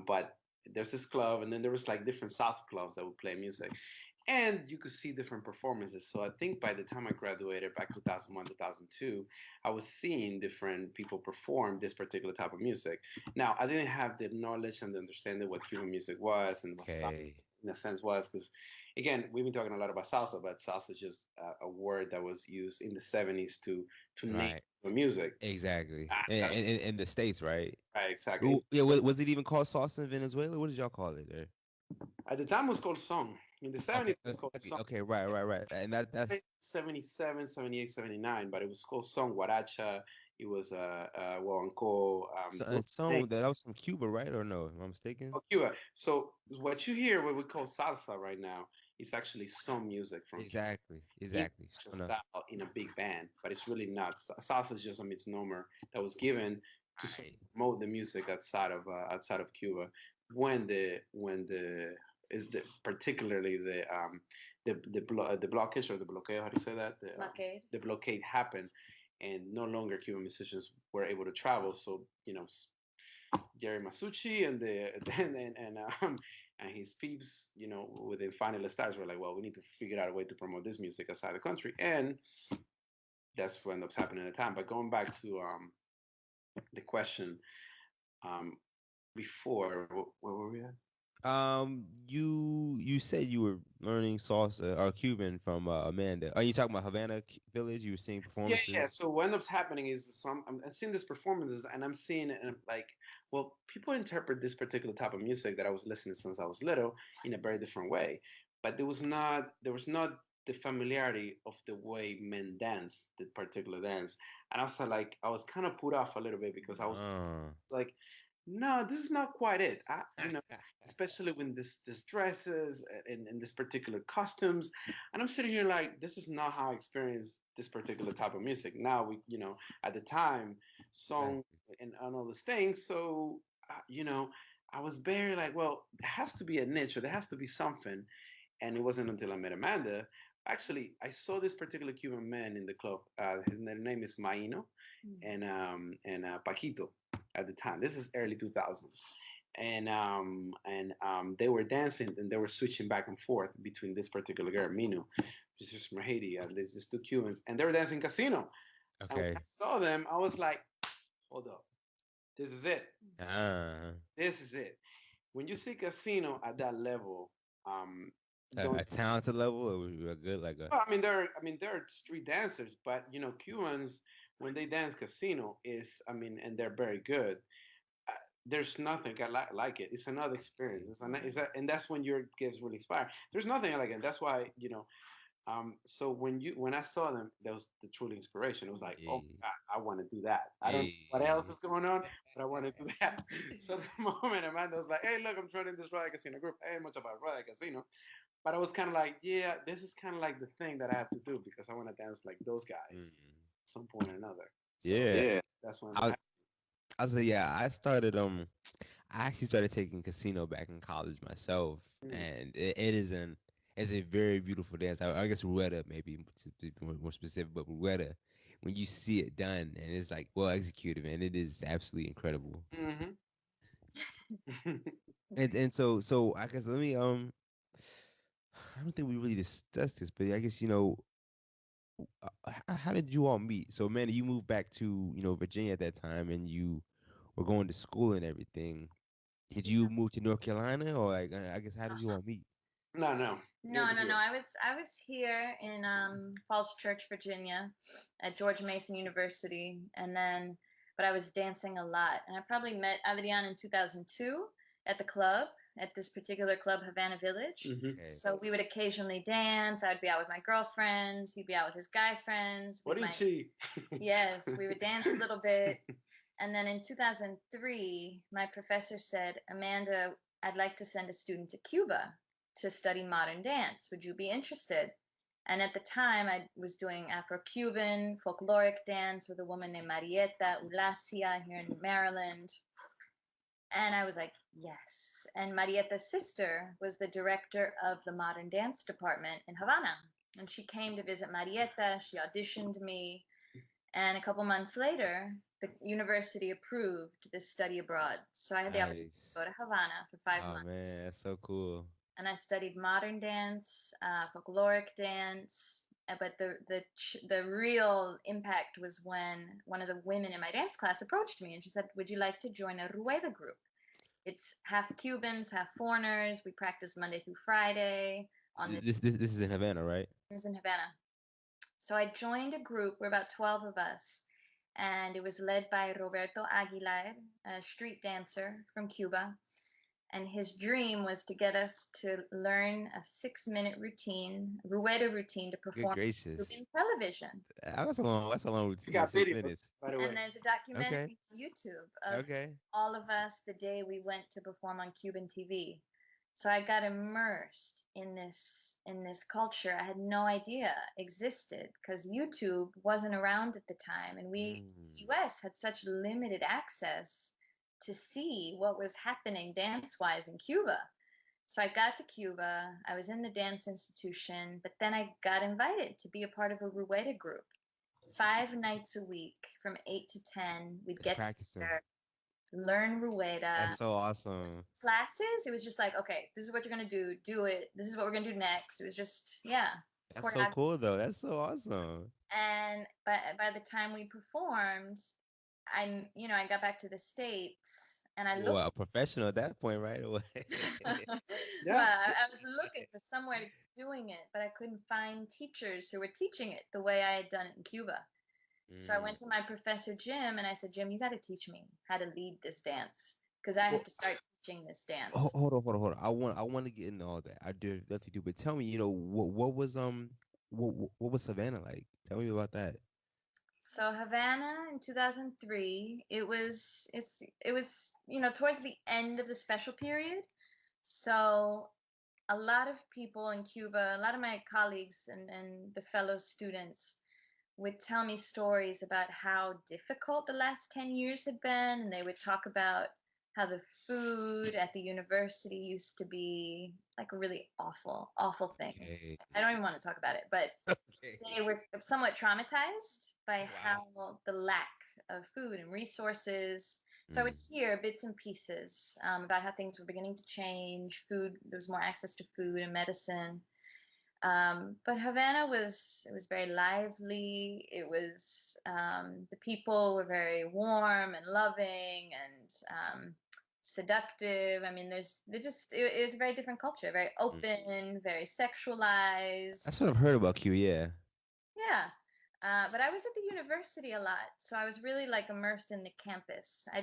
But there's this club, and then there was like different salsa clubs that would play music, and you could see different performances. So I think by the time I graduated back 2001, 2002, I was seeing different people perform this particular type of music. Now, I didn't have the knowledge and the understanding what Cuban music was and what salsa Okay. in a sense was, because again, we've been talking a lot about salsa, but salsa is just a word that was used in the 70s to name Right. the music. Exactly. That's In the States, right? right, exactly. Ooh, yeah. Was it even called salsa in Venezuela? What did y'all call it there? At the time, it was called song. In the Okay. 70s, it was called Okay. song. Okay. Right. Right. Right. And that's 77, 78, 79, but it was called song guaracha. It was guaguancó. Those things. song that was from Cuba, right? Or no? Am I mistaken? Oh, Cuba. So what you hear, what we call salsa right now, is actually some music from Cuba Exactly. in Exactly. a Sure enough. style in a big band, but it's really not. Salsa is just a misnomer that was given to sort of Right. promote the music outside of Cuba when the is the particularly the blockage or the blockade, how do you say that, Blockade. the blockade happened, and no longer Cuban musicians were able to travel. So Jerry Masucci and the and his peeps, with the final stars were like, well, we need to figure out a way to promote this music outside the country, and that's what ends up happening at the time. But going back to the question, um, before, where were we at? You said you were learning salsa or Cuban from Amanda. Are you talking about Havana Village? You were seeing Yeah, yeah. performances. So what ends up happening is I'm seeing these performances, and I'm seeing it, and I'm like, well, people interpret this particular type of music that I was listening since I was little in a very different way. But there was not the familiarity of the way men dance, the particular dance. And I was like, I was kind of put off a little bit because I was Uh, like, no, this is not quite it. Especially when this dresses and this particular costumes, and I'm sitting here like, this is not how I experience this particular type of music. Now at the time, Right. song and all these things. So, I was very like, well, there has to be a niche or there has to be something. And it wasn't until I met Amanda. Actually, I saw this particular Cuban man in the club. His name is Maino and Paquito at the time. This is early 2000s. And they were dancing and they were switching back and forth between this particular girl, Mino, which is from Haiti, and there's these two Cubans, and they were dancing casino. And when Okay. I saw them, I was like, hold up, this is it. Ah, This is it. When you see casino at that level, um, don't a talented level, or was you a good like a well, they're street dancers, but Cubans when they dance casino is, and they're very good. Uh, there's nothing like it. It's another experience. And that's when you gets really inspired. There's nothing like it. That's why. So when I saw them, that was the truly inspiration. It was like, oh yeah, God, I want to do that. I don't know what else yeah. is going on, but I want to do that. So the moment Amanda was like, hey, look, I'm joining this Riot Casino group. Hey, much about Riot Casino. But I was kind of like, yeah, this is kind of like the thing that I have to do because I want to dance like those guys Mm. at some point or another. So Yeah. that's when I was, I was like, yeah, I actually started taking casino back in college myself, mm, and it's a very beautiful dance. I guess Rueda maybe to be more specific, but Rueda, when you see it done and it's like well executed, man, it is absolutely incredible. mm-hmm. And so I guess let me I don't think we really discussed this, but I guess how did you all meet? So, Manny, you moved back to Virginia at that time, and you were going to school and everything. Did Yeah. you move to North Carolina, or like I guess how did you all meet? No, No, you're no, no. here. I was here in Falls Church, Virginia, at George Mason University, and then, but I was dancing a lot, and I probably met Adrian in 2002 at the club, at this particular club, Havana Village. Mm-hmm. Okay. So we would occasionally dance. I'd be out with my girlfriends. He'd be out with his guy friends. We might, Borichi. yes, we would dance a little bit. And then in 2003, my professor said, Amanda, I'd like to send a student to Cuba to study modern dance. Would you be interested? And at the time, I was doing Afro Cuban folkloric dance with a woman named Marieta Ulacia here in Maryland. And I was like, yes. And Marieta's sister was the director of the modern dance department in Havana. And she came to visit Marieta. She auditioned me. And a couple months later, the university approved this study abroad. So I had the opportunity to Nice. go to Havana for five Oh months. man, that's so cool. And I studied modern dance, folkloric dance. But the real impact was when one of the women in my dance class approached me and she said, "Would you like to join a Rueda group? It's half Cubans, half foreigners. We practice Monday through Friday on this." This is in Havana, right? It was in Havana. So I joined a group. We're about 12 of us, and it was led by Roberto Aguilar, a street dancer from Cuba. And his dream was to get us to learn a 6-minute routine, Rueda routine, to Good perform gracious. Cuban television. That's a long We routine. got Six video, minutes. by the And way. there's a Okay. documentary on YouTube of Okay. all of us the day we went to perform on Cuban TV. So I got immersed in this culture I had no idea existed because YouTube wasn't around at the time, and we Mm. US had such limited access to see what was happening dance wise in Cuba. So I got to Cuba, I was in the dance institution, but then I got invited to be a part of a Rueda group. 5 nights a week from 8 to 10, we'd Just get practicing. together, learn That's Rueda. so awesome. Classes, it was just like, okay, this is what you're gonna do it. This is what we're gonna do next. It was just, yeah, That's so choreography. cool though. That's so awesome. And by the time we performed, I got back to the States and I Well, looked. a professional at that point, right away. Well, Yeah. I was looking for somewhere to doing it, but I couldn't find teachers who were teaching it the way I had done it in Cuba. So I Mm. went to my professor Jim and I said, Jim, you got to teach me how to lead this dance because I have Well, to start teaching this dance. Hold on. I want to get into all that. I do definitely do. But tell me, what was Savannah like? Tell me about that. So Havana in 2003, it was, towards the end of the special period. So a lot of people in Cuba, a lot of my colleagues and the fellow students would tell me stories about how difficult the last 10 years had been. And they would talk about how the food at the university used to be like really awful, awful things. Okay. I don't even want to talk about it, but Okay. they were somewhat traumatized by Wow. how the lack of food and resources. So I would Mm. hear bits and pieces about how things were beginning to change. Food, there was more access to food and medicine. But Havana was, it was very lively. It was, the people were very warm and loving and seductive. I mean, it's a very different culture, very Mm. open, very sexualized. That's what I've heard about Q. Yeah. Yeah. But I was at the university a lot, so I was really like immersed in the campus. I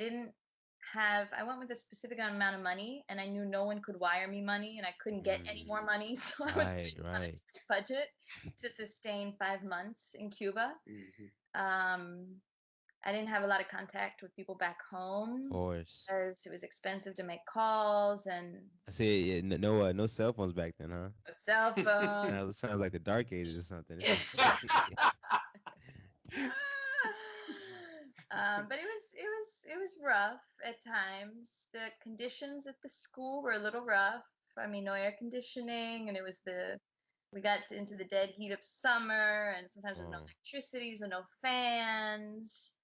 went with a specific amount of money, and I knew no one could wire me money, and I couldn't get any Mm. more money, so I was Right. living on a Right. tight budget to sustain 5 months in Cuba. Hmm. Um, I didn't have a lot of contact with people back Of home course. because it was expensive to make calls and I see. Yeah, no cell phones back then, huh? a cell phone. Sounds like the dark ages or something. But it was rough at times. The conditions at the school were a little rough. I mean, no air conditioning, and we got into the dead heat of summer, and sometimes there's no Oh. electricity, so no fans.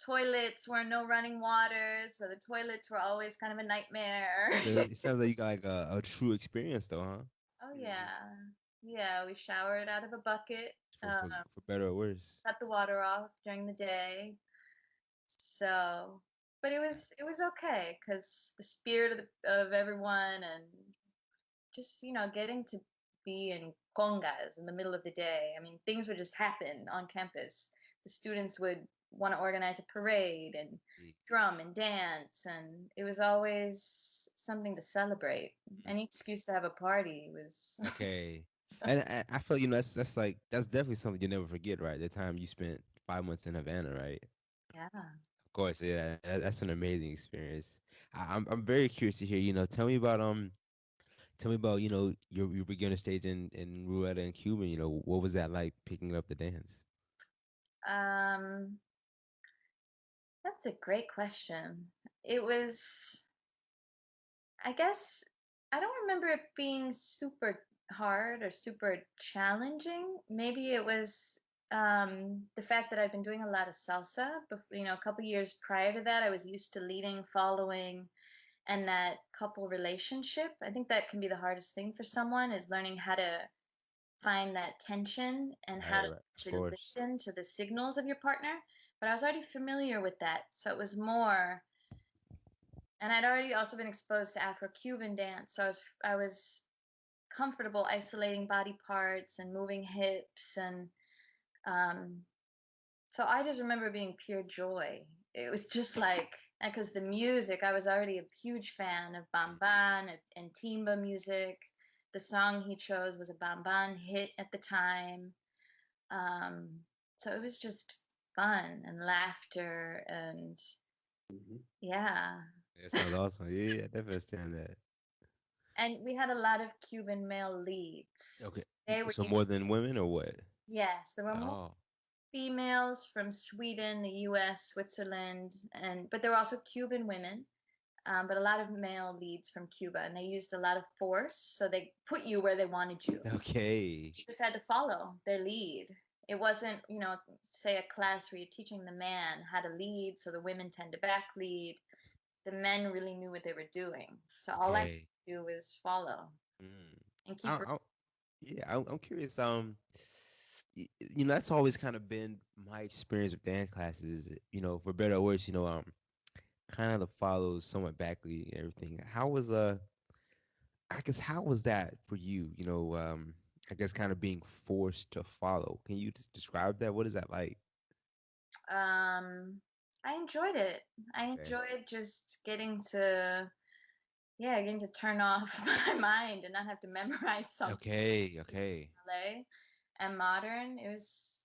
Toilets were no running water, so the toilets were always kind of a nightmare. So it sounds like you got like a true experience though, huh? Oh Hmm. yeah, yeah. We showered out of a bucket. For for, for better or worse. Cut the water off during the day. So, but it was okay because the spirit of everyone and just getting to be in congas in the middle of the day. I mean, things would just happen on campus. The students would want to organize a parade and Mm. drum and dance, and it was always something to celebrate. Any excuse to have a party was. Okay. And I feel that's definitely something you never forget, right? The time you spent 5 months in Havana, right? Yeah. Of course, yeah, that's an amazing experience. I'm very curious to hear. Tell me about your beginner stage in Rueda and Cuba. What was that like picking up the dance? Um, that's a great question. It was, I guess, I don't remember it being super hard or super challenging. Maybe it was the fact that I'd been doing a lot of salsa. A couple years prior to that, I was used to leading, following, and that couple relationship. I think that can be the hardest thing for someone is learning how to find that tension and how Right, to right, of actually course. listen to the signals of your partner. But I was already familiar with that. So it was more, and I'd already also been exposed to Afro-Cuban dance. So I was comfortable isolating body parts and moving hips and um so I just remember being pure joy. It was just like because the music, I was already a huge fan of Bamban and timba music. The song he chose was a Bamban hit at the time. Um, so it was just fun and laughter and Hmm. yeah. That sounds awesome. Yeah, yeah, I definitely understand that. And we had a lot of Cuban male Okay. leads. They were So more than women or what? yes, there were more Oh, females from Sweden, the U.S., Switzerland, and but there were also Cuban women, but a lot of male leads from Cuba, and they used a lot of force, so they put you where they wanted you. okay. You just had to follow their lead. It wasn't, say a class where you're teaching the man how to lead, so the women tend to back lead. The men really knew what they were doing, so all I had Okay. to do was follow Mm. and I, keep. I, yeah, I'm curious. That's always kind of been my experience with dance classes. For better or worse, kind of follows somewhat backly and everything. I guess how was that for you? I guess kind of being forced to follow. Can you just describe that? What is that like? Um, I enjoyed it. I Okay. enjoyed just getting to turn off my mind and not have to memorize something Okay. just Okay. ballet and modern. It was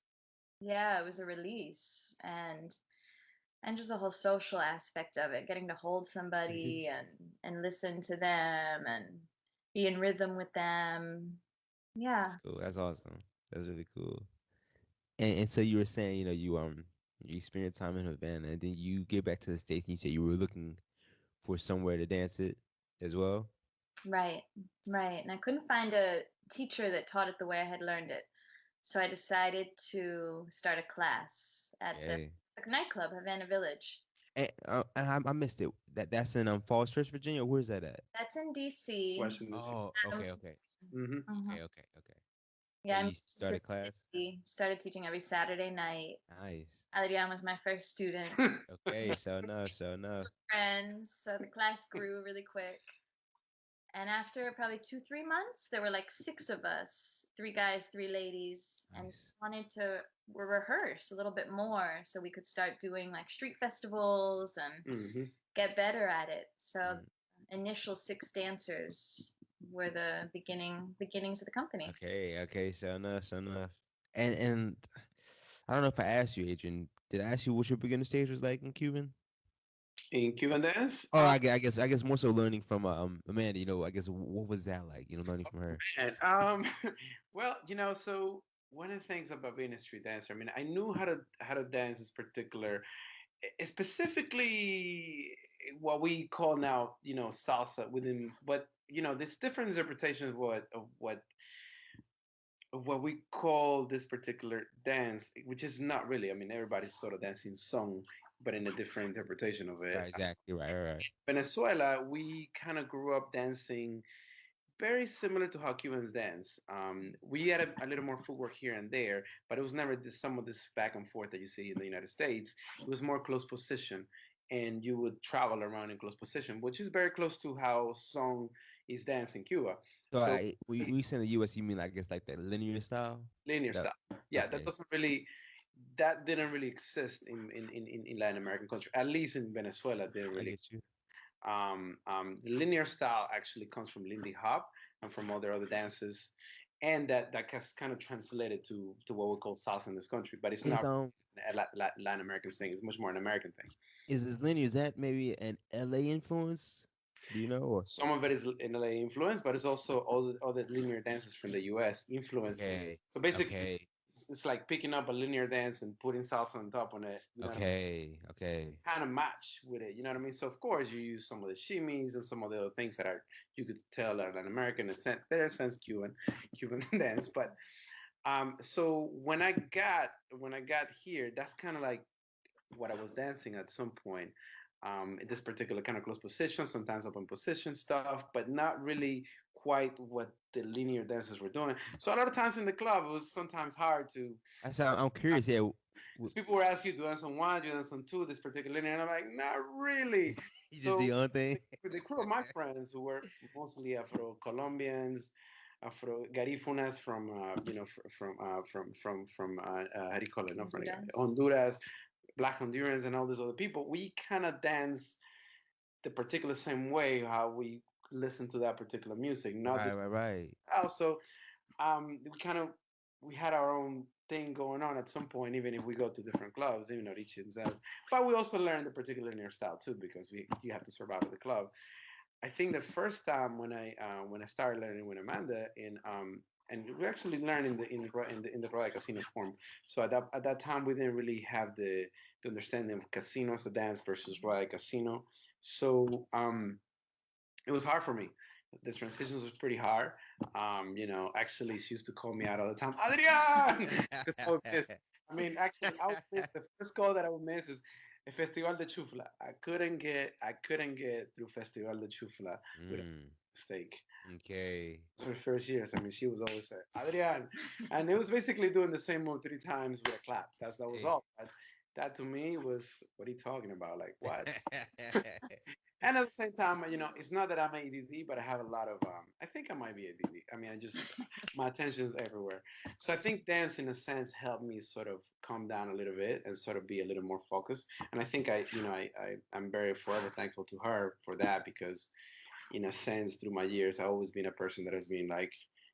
yeah, it was a release, and just the whole social aspect of it, getting to hold Hmm. somebody and listen to them and be in rhythm with them. Yeah. That's cool. That's awesome. That's really cool. And so you were saying, you spent time in Havana, and then you get back to the States, and you said you were looking for somewhere to dance it as well. Right, right. And I couldn't find a teacher that taught it the way I had learned it. So I decided to start a class at the Okay. nightclub, Havana Village. And I missed it. That's in Falls Church, Virginia. Where's that at? That's in DC. Washington D.C. Oh, okay, Adams- okay, Hmm. mhm. okay. Yeah, And I you moved to started the class. city, started teaching every Saturday night. Nice. Adrian was my first student. Okay, so enough, so enough. Friends, so the class grew really quick. And after probably 2, 3 months, there were like 6 of us, 3 guys, 3 ladies, and Nice. wanted to rehearse a little bit more so we could start doing like street festivals and Hmm. get better at it. So Mm, initial 6 dancers were the beginnings of the company. okay, so enough, so enough. And I don't know if I asked you, Adrian. Did I ask you what your beginner stage was like in Cuban? In Cuban dance, Oh, I guess more so learning from Amanda. I guess what was that like? Learning from her. man, well, so one of the things about being a street dancer, I mean, I knew how to dance this particular, specifically what we call now, salsa within, but there's different interpretations of what we call this particular dance, which is not really. I mean, everybody's sort of dancing song, but in a different interpretation of it. Right, exactly. Right. Venezuela, we kind of grew up dancing very similar to how Cubans dance. We had a little more footwork here and there, but it was never some of this back and forth that you see in the United States. It was more close position, and you would travel around in close position, which is very close to how song is danced in Cuba. So So we say in the U.S. You mean like it's like that linear style? linear That style, yeah, okay. that didn't really exist in Latin American country, at least in Venezuela, didn't I really. get you. The linear style actually comes from Lindy Hop and from other dances, and that has kind of translated to what we call salsa in this country. But it's Is not a Latin American thing. It's much more an American thing. is linear? Is that maybe an L.A. influence? Do you know? Or Some of it is in LA influence, but it's also all the linear dances from the US influence. okay, So basically, okay, it's like picking up a linear dance and putting salsa on top on it. okay. Kind of match with it. You know what I mean? So of course you use some of the shimmies and some of the other things that are you could tell are an American in sense, they're in a sense Cuban dance. But so when I got here, that's kind of like what I was dancing at some point. In this particular kind of close position, sometimes open position stuff, but not really quite what the linear dancers were doing. So a lot of times in the club, it was sometimes hard to. That's how I'm curious. Yeah, Because people were asking you to dance on one, do you dance on two, this particular linear, and I'm like, not really. you just do So your own thing. with the crew of my friends who were mostly Afro Colombians, Afro Garifunas from how do you call it? Not from Honduras. Honduras, Black Hondurans, and all these other people. We kind of dance the particular same way how we listen to that particular music, not this. Right. Also, we had our own thing going on at some point, even if we go to different clubs, even though each says. But we also learned the particular linear style too, because you have to survive at the club. I think the first time when I started learning with Amanda and we actually learned in the Royal Casino form. So at that time we didn't really have the understanding of casinos, the dance versus Royal Casino. So it was hard for me. The transitions was pretty hard. Actually, she used to call me out all the time, Adrian, because I would miss. I mean, actually, I would miss the first call that I would miss is a Festival de Chufla. I couldn't get through Festival de Chufla with a Mm, mistake. okay. For the first years, I mean, she was always saying, Adrian, and it was basically doing the same move 3 times with a clap. That was Hey. all. But that to me was, what are you talking about? Like what? And at the same time, it's not that I'm ADD, but I have a lot of. I think I might be ADD. I mean, my attention is everywhere. So I think dance, in a sense, helped me sort of calm down a little bit and sort of be a little more focused. And I think I'm very forever thankful to her for that because, in a sense, through my years, I've always been a person that has been like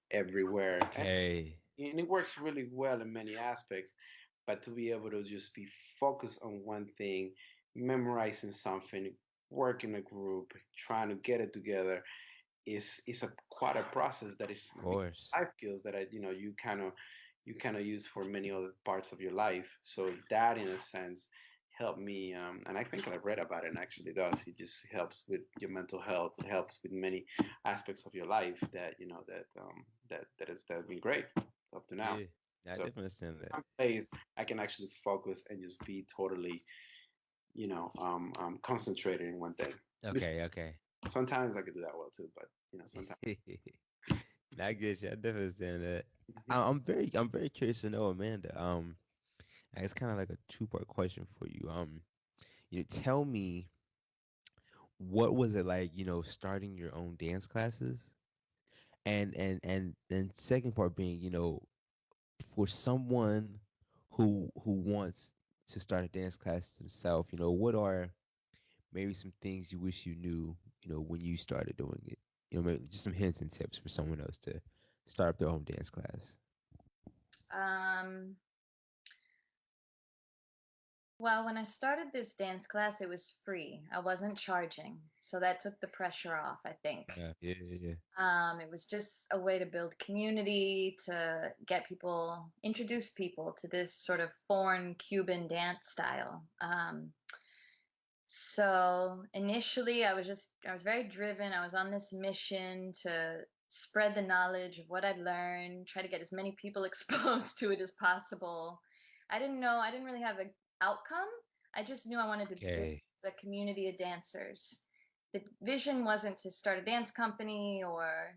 everywhere, Okay. and it works really well in many aspects. but to be able to just be focused on one thing, memorizing something, work in a group, trying to get it together is a quite a process that is Of course. life skills that you kind of use for many other parts of your life. So that, in a sense, helped me. And I think I read about it, and actually does. It just helps with your mental health. It helps with many aspects of your life that that has been great up to now. Yeah, I So definitely understand that. some days I can actually focus and just be totally, concentrated in one thing. Okay, okay. Sometimes I could do that well too, but sometimes. I get you. I definitely understand that. Mhm. I'm very curious to know, Amanda. It's kind of like a two-part question for you. Tell me, what was it like, starting your own dance classes? And then second part being, for someone who wants to start a dance class himself, what are maybe some things you wish you knew, when you started doing it? Maybe just some hints and tips for someone else to start up their own dance class. Um, well, when I started this dance class, it was free. I wasn't charging, so that took the pressure off, I think. Yeah. It was just a way to build community, to get people, introduce people to this sort of foreign Cuban dance style. So initially, I was very driven. I was on this mission to spread the knowledge of what I'd learned, try to get as many people exposed to it as possible. I didn't really have an outcome. I just knew I wanted to build Okay. a community of dancers. The vision wasn't to start a dance company or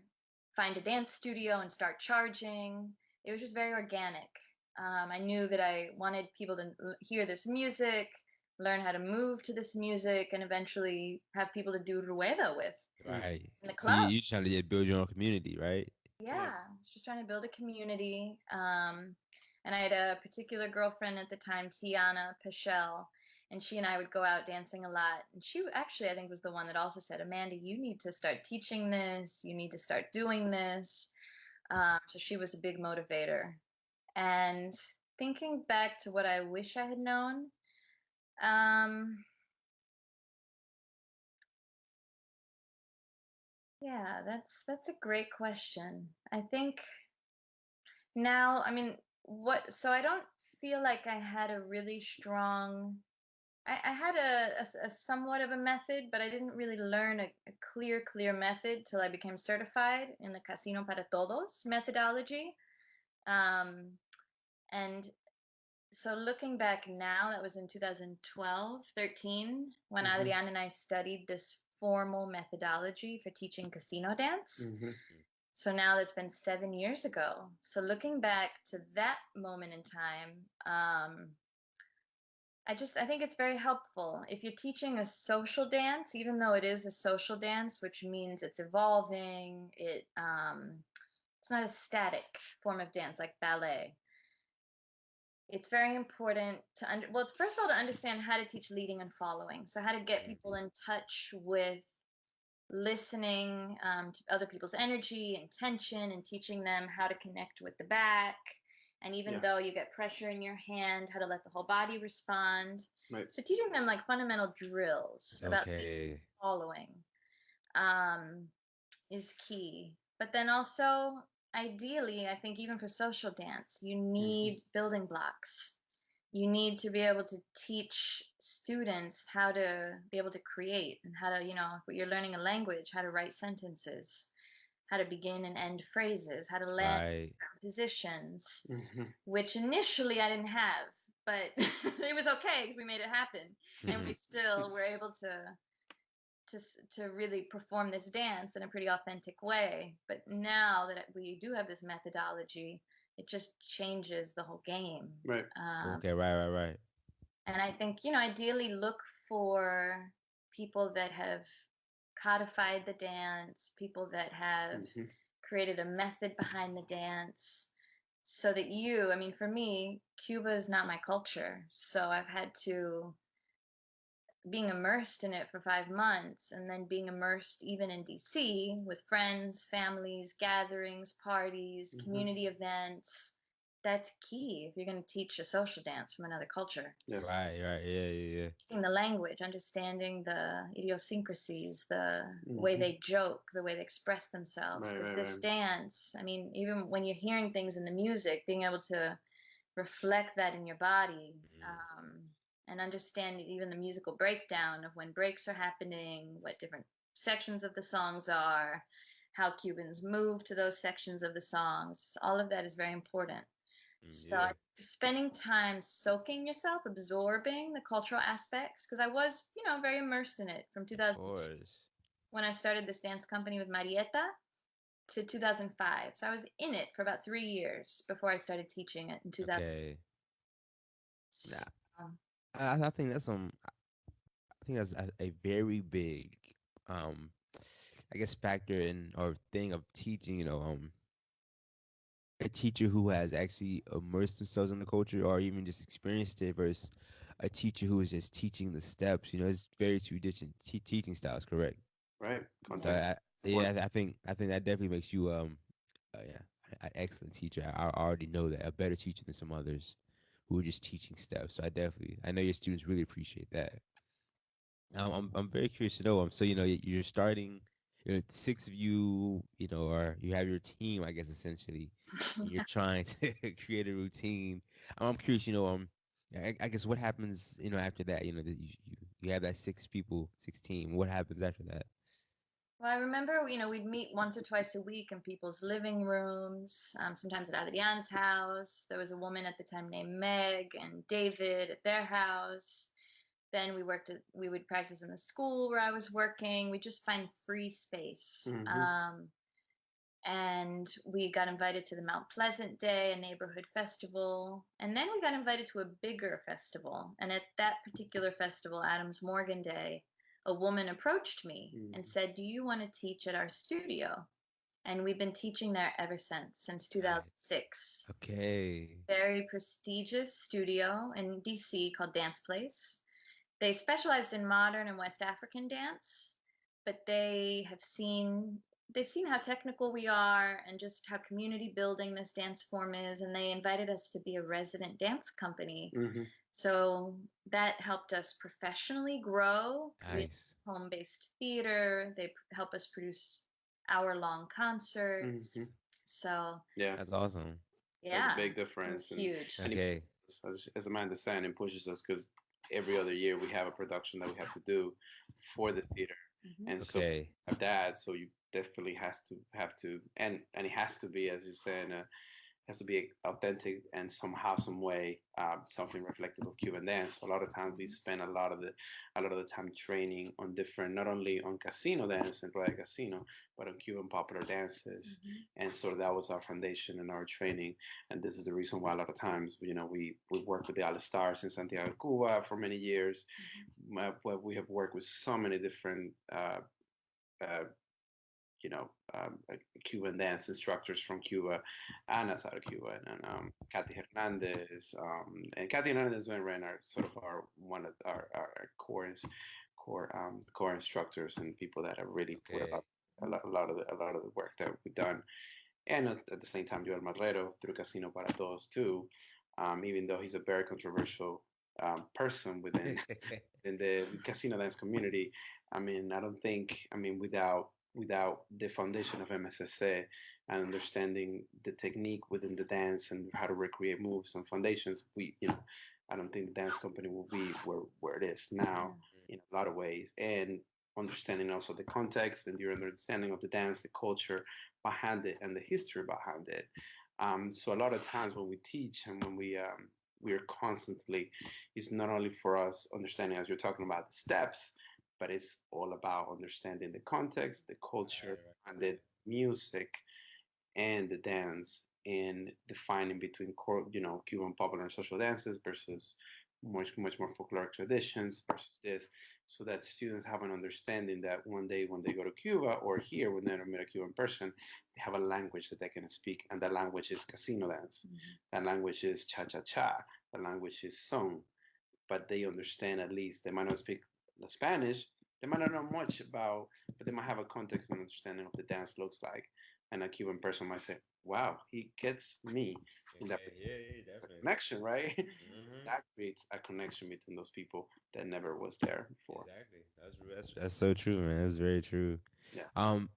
find a dance studio and start charging. It was just very organic. I knew that I wanted people to hear this music, learn how to move to this music, and eventually have people to do rueda with Mm. Right. in the So club. you trying to build your own community, right? Yeah, Yeah. I was just trying to build a community. And I had a particular girlfriend at the time, Tiana Pichel, and she and I would go out dancing a lot. And she actually, I think, was the one that also said, Amanda, you need to start teaching this. You need to start doing this. So she was a big motivator. And thinking back to what I wish I had known, um, yeah, that's a great question. I think now, I mean, so I don't feel like I had a really strong, I had a somewhat of a method, but I didn't really learn a clear method till I became certified in the Casino para Todos methodology. Um, and so looking back now, that was in 2012, 13, when Mhm. Adriana and I studied this formal methodology for teaching casino dance. Mhm. So now that's been 7 years ago. So looking back to that moment in time, I think it's very helpful. If you're teaching a social dance, even though it is a social dance, which means it's evolving, it's not a static form of dance like ballet. It's very important to well, first of all, to understand how to teach leading and following. So how to get people in touch with listening to other people's energy and tension, and teaching them how to connect with the back. And even Yeah. though you get pressure in your hand, how to let the whole body respond. Right. So teaching them like fundamental drills about Okay. following um, is key. But then also, ideally, I think even for social dance, you Mhm. need building blocks. You need to be able to teach students how to be able to create, and how to, if you're learning a language, how to write sentences, how to begin and end phrases, how to land Right. positions, Mhm. which initially I didn't have, but it was okay because we made it happen, and we still were able to really perform this dance in a pretty authentic way. But now that we do have this methodology, it just changes the whole game. Right. Okay, right. And I think, ideally look for people that have codified the dance, people that have Mhm. created a method behind the dance, so that I mean, for me, Cuba is not my culture. So I've had to, being immersed in it for 5 months, and then being immersed even in DC with friends, families, gatherings, parties, Mhm. community events, that's key if you're going to teach a social dance from another culture. Yeah. Right, right, yeah. In the language, understanding the idiosyncrasies, the way Mhm. they joke, the way they express themselves. Right, Because right, this right. dance, I mean, even when you're hearing things in the music, being able to reflect that in your body, Mm, and understand even the musical breakdown of when breaks are happening, what different sections of the songs are, how Cubans move to those sections of the songs. All of that is very important. So yeah, spending time soaking yourself, absorbing the cultural aspects, because I was, very immersed in it from of 2002 course. when I started this dance company with Marietta to 2005. So I was in it for about 3 years before I started teaching it in 2000. Okay. Nah, So, I think that's I think that's a very big, um, I guess factor in or thing of teaching. A teacher who has actually immersed themselves in the culture or even just experienced it versus a teacher who is just teaching the steps. It's very two different teaching styles, correct? Right. So Context. yeah, I think that definitely makes you yeah, an excellent teacher. I already know that, a better teacher than some others who are just teaching steps. So I know your students really appreciate that. I'm very curious to know. So you're starting. Six of you, or you have your team, I guess, essentially. And you're trying to create a routine. I'm curious. I guess what happens, after that. That you have that six people, six team. What happens after that? well, I remember, we'd meet once or twice a week in people's living rooms, sometimes at Adrian's house. There was a woman at the time named Meg and David at their house. Then we would practice in the school where I was working. We just find free space. Hmm. And we got invited to the Mount Pleasant Day, a neighborhood festival. And then we got invited to a bigger festival. And at that particular festival, Adams Morgan Day, a woman approached me and Hmm. said, "Do you want to teach at our studio?" And we've been teaching there ever since Nice. 2006. Okay. Very prestigious studio in DC called Dance Place. They specialized in modern and West African dance, but they've seen how technical we are and just how community building this dance form is, and they invited us to be a resident dance company. Hmm. So that helped us professionally grow because we have Nice. home-based theater. They help us produce hour-long concerts. Hmm. So Yeah. That's awesome. That's a yeah, big it was difference, and huge. and it Okay. pushes us, as Amanda understand, it pushes us because every other year we have a production that we have to do for the theater, Mhm. and so Okay. have that. So you definitely has to have to, and it has to be, as you said, has to be authentic and somehow, some way, something reflective of Cuban dance. So a lot of times we spend a lot of the time training on different, not only on casino dance and playa casino, but on Cuban popular dances. Mhm. And so that was our foundation and our training. And this is the reason why a lot of times, we work with the All Stars in Santiago de Cuba for many years. Where we have worked with so many different uh, like Cuban dance instructors from Cuba and outside of Cuba, and Kathy Hernandez, and Kathy Hernandez and Ren are sort of our one of our core instructors and people that have really put Okay. a lot of the work that we've done, and at the same time, Joel Marrero through Casino para Todos too, even though he's a very controversial person within in the casino dance community. I mean, I don't think, without the foundation of MSSA and understanding the technique within the dance and how to recreate moves and foundations, I don't think the dance company will be where it is now Yeah. in a lot of ways. And understanding also the context and your understanding of the dance, the culture behind it, and the history behind it. So a lot of times when we teach and when we are constantly, it's not only for us understanding, as you're talking about, the steps, but it's all about understanding the context, the culture, Right, and the music and the dance, and defining between Cuban popular and social dances versus much more folkloric traditions versus this, so that students have an understanding that one day when they go to Cuba or here when they meet a Cuban person, they have a language that they can speak, and that language is casino dance, Mhm. that language is cha cha cha, that language is song, but they understand at least. They might not speak the Spanish, they might not know much about, but they might have a context and understanding of the dance looks like. and a Cuban person might say, "Wow, he gets me in that Okay, yeah, definitely. connection, right?" Hmm. That creates a connection between those people that never was there before. Exactly. That's so true, man. That's very true. Yeah. I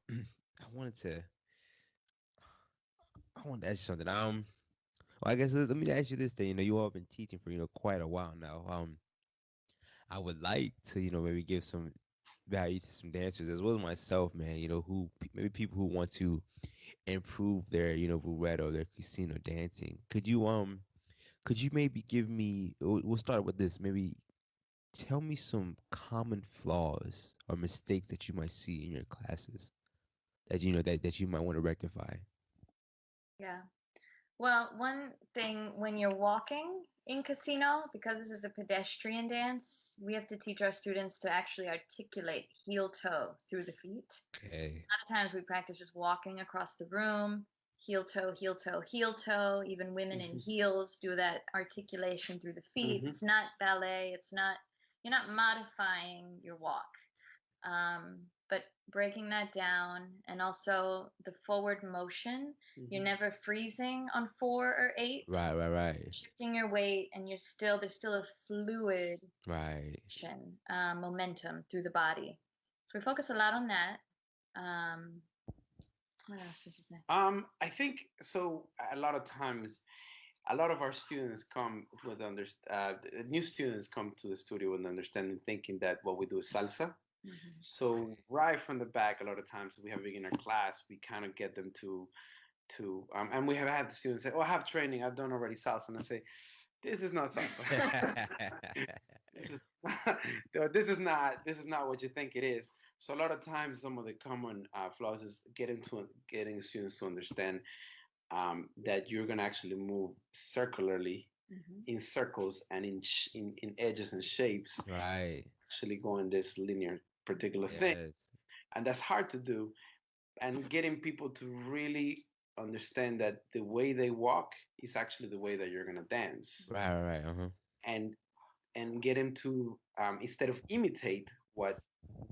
wanted to I wanted to ask you something. Well, I guess let me ask you this thing. You all been teaching for quite a while now. I would like to maybe give some value to some dancers as well as myself, man. Who maybe people who want to improve their roulette or their casino dancing. Could you maybe give me? We'll start with this. Maybe tell me some common flaws or mistakes that you might see in your classes that that you might want to rectify. Yeah. Well, one thing when you're walking in casino, because this is a pedestrian dance, we have to teach our students to actually articulate heel toe through the feet. Okay. A lot of times we practice just walking across the room, heel toe, heel toe, heel toe. Even women in Hmm. heels do that articulation through the feet. Hmm. It's not ballet. It's not, you're not modifying your walk. But breaking that down and also the forward motion, you're Hmm. never freezing on 4 or 8, Right. Right. Right. shifting your weight, and there's still a fluid Right. motion, momentum through the body. So we focus a lot on that. Um, what else would you say? I think so. A lot of times, a lot of our students come with new students come to the studio with understanding, thinking that what we do is salsa. Mhm. So right from the back, a lot of times we have a beginner class, we kind of get them and we have had the students say, "Oh, I have training. I've done already salsa," and I say, "This is not salsa. this is this is not what you think it is." So a lot of times, some of the common flaws is getting students to understand that you're gonna actually move circularly Mhm. in circles and in edges and shapes, Right. actually going this linear particular thing, Yes. and that's hard to do. And getting people to really understand that the way they walk is actually the way that you're gonna dance, Right. Right. Right. Uh-huh. and get them to instead of imitate what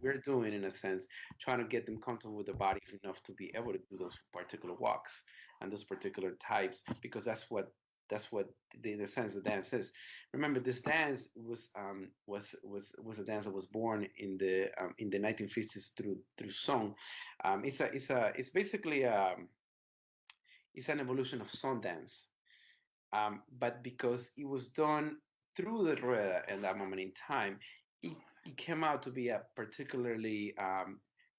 we're doing, in a sense, trying to get them comfortable with the body enough to be able to do those particular walks and those particular types, because that's what the sense of dance is. Remember, this dance was a dance that was born in the 1950s through song. It's basically it's an evolution of song dance, but because it was done through the rueda at that moment in time, it, it came out to be a particularly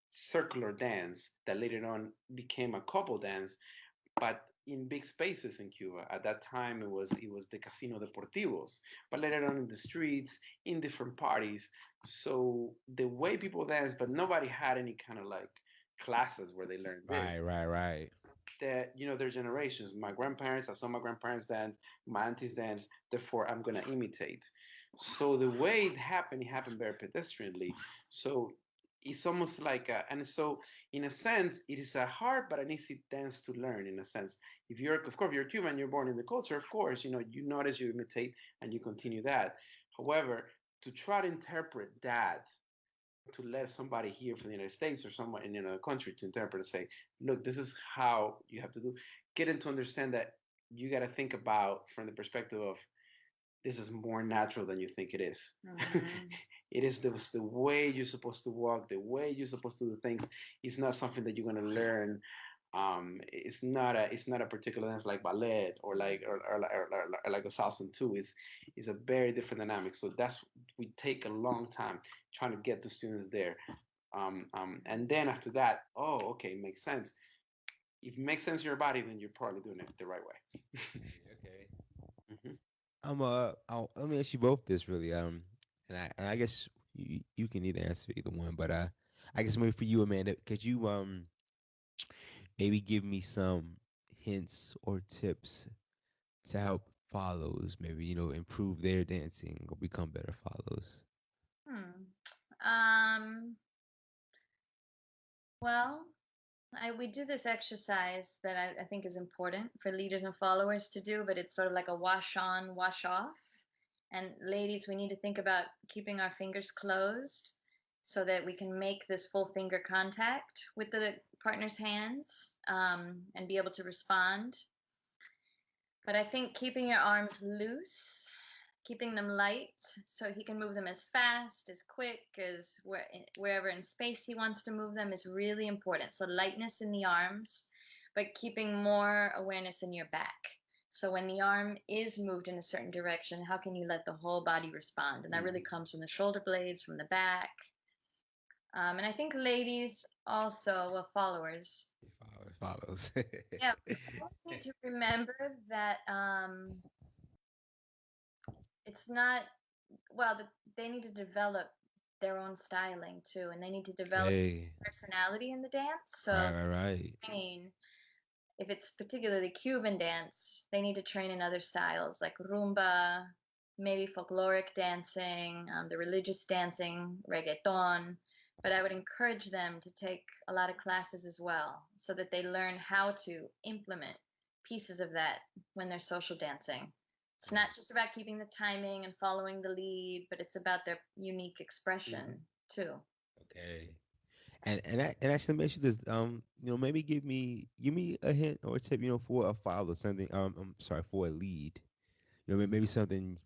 circular dance that later on became a couple dance, but in big spaces in Cuba. At that time, it was the Casino Deportivos, but later on in the streets, in different parties. So the way people dance, but nobody had any kind of like classes where they learned this. Right. Right. Right. That their generations. My grandparents, I saw my grandparents dance, my aunties dance. Therefore, I'm gonna imitate. So the way it happened very pedestrianly. So it's almost like, and so in a sense, it is a hard but an easy dance to learn. In a sense, if you're, of course, you're Cuban, you're born in the culture. Of course, you notice, you imitate, and you continue that. However, to try to interpret that, to let somebody here from the United States or someone in another country to interpret and say, look, this is how you have to do, get them to understand that you got to think about from the perspective of, this is more natural than you think it is. Mhm. It is the way you're supposed to walk, the way you're supposed to do things. It's not something that you're going to learn. It's not a particular dance like ballet or like or like a salsa too. It's a very different dynamic. So that's, we take a long time trying to get the students there. And then after that, oh, okay, makes sense. If it makes sense in your body, then you're probably doing it the right way. Okay. Hmm. Let me ask you both this really. And I guess you can either answer either one, but I guess maybe for you, Amanda, could you maybe give me some hints or tips to help follows maybe improve their dancing or become better follows? Hmm. Um, well, we do this exercise that I think is important for leaders and followers to do, but it's sort of like a wash on, wash off. And ladies, we need to think about keeping our fingers closed so that we can make this full finger contact with the partner's hands. and be able to respond. But I think keeping your arms loose, keeping them light so he can move them as fast, as quick, as wherever in space he wants to move them is really important. So lightness in the arms, but keeping more awareness in your back. So when the arm is moved in a certain direction, how can you let the whole body respond? And that really comes from the shoulder blades, from the back. And I think ladies also, well, followers. Follows. Yeah, we always need to remember that it's not, well, they need to develop their own styling too, and they need to develop Hey. personality in the dance. So, Right. I mean, if it's particularly Cuban dance, they need to train in other styles like rumba, maybe folkloric dancing, the religious dancing, reggaeton. But I would encourage them to take a lot of classes as well so that they learn how to implement pieces of that when they're social dancing. It's not just about keeping the timing and following the lead, but it's about their unique expression too. Okay. And actually make sure this maybe give me a hint or a tip for a follow something I'm sorry for a lead maybe something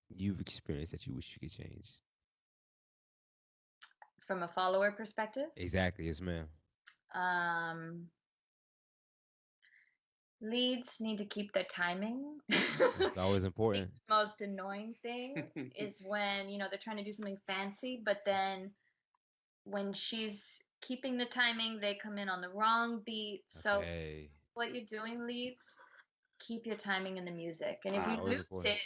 you've experienced that you wish you could change. From a follower perspective, Exactly, yes, ma'am. Leads need to keep their timing. It's always important. The most annoying thing is when, they're trying to do something fancy, but then when she's keeping the timing, they come in on the wrong beat. So Okay. what you're doing, leads, keep your timing in the music. And if you Always lose important. it,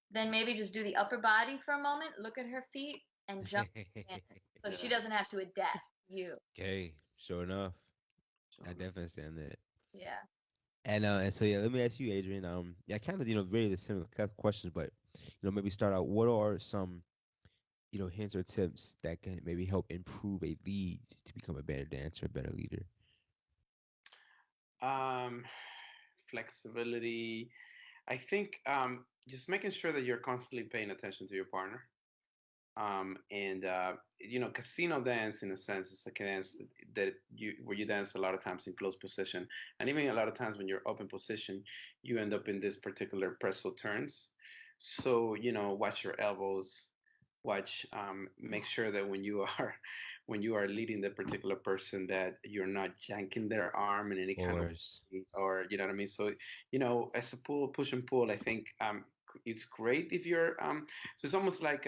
then maybe just do the upper body for a moment, look at her feet, and jump in. So she doesn't have to adapt you. Okay, sure enough. I definitely understand that. Yeah. And so yeah, let me ask you, Adrian. Yeah, kind of very the similar questions, but maybe start out. What are some hints or tips that can maybe help improve a lead to become a better dancer, a better leader? Flexibility. I think just making sure that you're constantly paying attention to your partner. And casino dance in a sense is like a dance that where you dance a lot of times in close position, and even a lot of times when you're open position, you end up in this particular pretzel turns. So watch your elbows, watch, make sure that when you are when you are leading the particular person that you're not yanking their arm in any kind of way, or you know what I mean. So as a push and pull, I think it's great if you're so it's almost like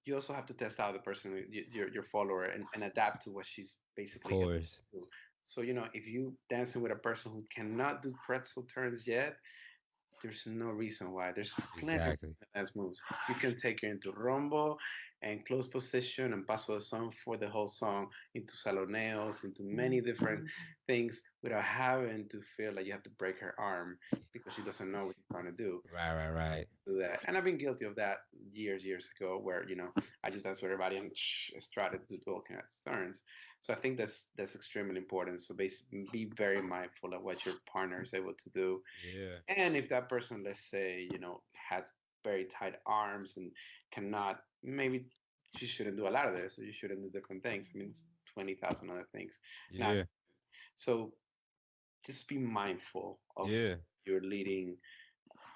you also have to test out the person, your follower, and adapt to what she's basically able to do. So if you dancing with a person who cannot do pretzel turns yet, there's no reason why. There's plenty of dance moves. You can take her into rombo and close position and paso de son for the whole song, into saloneos, into many different things without having to feel like you have to break her arm because she doesn't know what you're trying to do. Right. Do that. And I've been guilty of that years ago where, I just dance with everybody and started to do all kinds of turns. So I think that's extremely important. So basically be very mindful of what your partner is able to do. Yeah. And if that person, let's say, has very tight arms and cannot, maybe she shouldn't do a lot of this, or you shouldn't do different things. I mean, it's 20,000 other things. Yeah. So just be mindful of your leading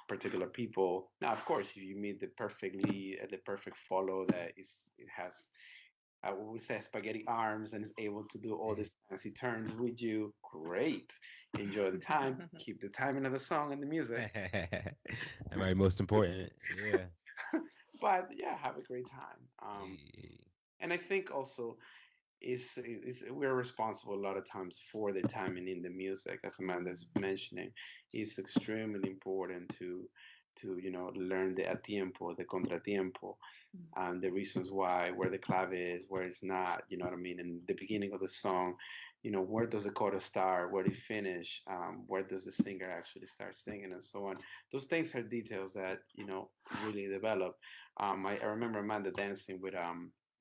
particular people. Now, of course, if you meet the perfect lead, the perfect follow that it has, I would say, spaghetti arms and is able to do all these fancy turns with you, great. Enjoy the time. Keep the timing of the song and the music. That might be most important. Yeah. But yeah, have a great time. And I think also is we're responsible a lot of times for the timing in the music, as Amanda's mentioning. It's extremely important to learn the a tiempo, the contratiempo, the reasons why, where the clave is, where it's not, you know what I mean, in the beginning of the song, where does the chorus start, where do you finish, where does the singer actually start singing, and so on. Those things are details that really develop. I remember Amanda dancing with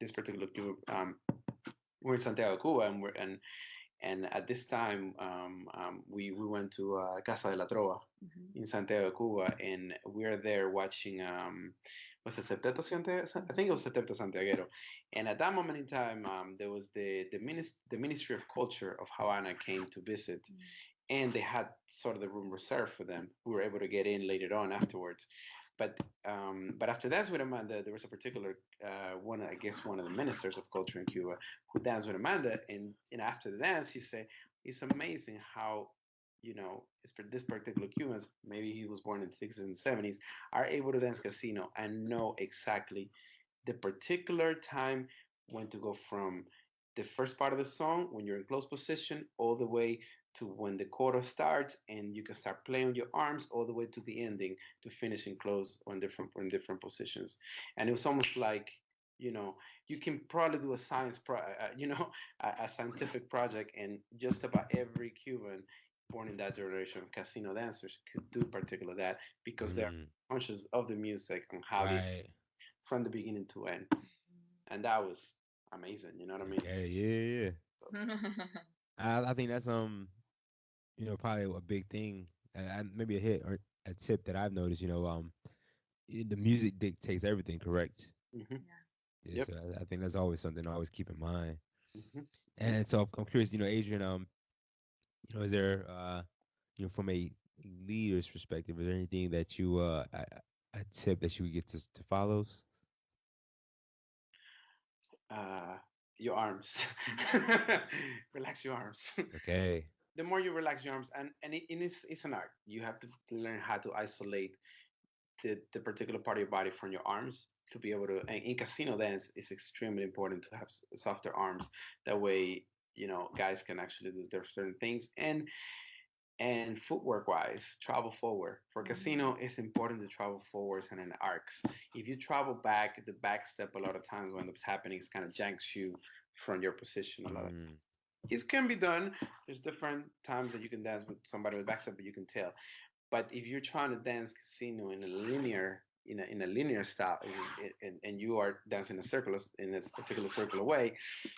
this particular group. We're in Santiago, Cuba, and at this time we went to Casa de la Trova in Santiago, Cuba, and we're there watching was it Septeto Santiago? I think it was Septeto Santiaguero. And at that moment in time, there was the Ministry of Culture of Havana came to visit, and they had sort of the room reserved for them. We were able to get in later on afterwards. But after Dance with Amanda, there was a particular one, I guess, one of the ministers of culture in Cuba who danced with Amanda, and after the dance, he said, "It's amazing how, this particular Cubans, maybe he was born in the 60s and 70s, are able to dance casino and know exactly the particular time when to go from the first part of the song when you're in close position all the way to when the chorus starts, and you can start playing your arms all the way to the ending to finish in close on different positions." And it was almost like, you can probably do a a scientific project, and just about every Cuban born in that generation of casino dancers could do particular that because they're conscious of the music and how they Right. from the beginning to end. And that was amazing. You know what I mean? Okay. Yeah. So, I think that's probably a big thing. Maybe a hit or a tip that I've noticed. The music dictates everything. Correct. mhm. Yeah. Yep. So I think that's always something to always keep in mind. Hmm. And so I'm curious. Adrian. Is there from a leader's perspective, is there anything that you a tip that you would get to follows? Your arms. Relax your arms. Okay. The more you relax your arms, and it's an art. You have to learn how to isolate the particular part of your body from your arms to be able to. And in casino dance, it's extremely important to have softer arms. That way, guys can actually do their certain things. And footwork wise, travel forward. For casino, it's important to travel forwards and in arcs. If you travel back, the back step a lot of times what ends up happening is kind of janks you from your position a lot of times. It can be done. There's different times that you can dance with somebody with back step, but you can tell. But if you're trying to dance casino in a linear style, and you are dancing a circular in a particular circular way,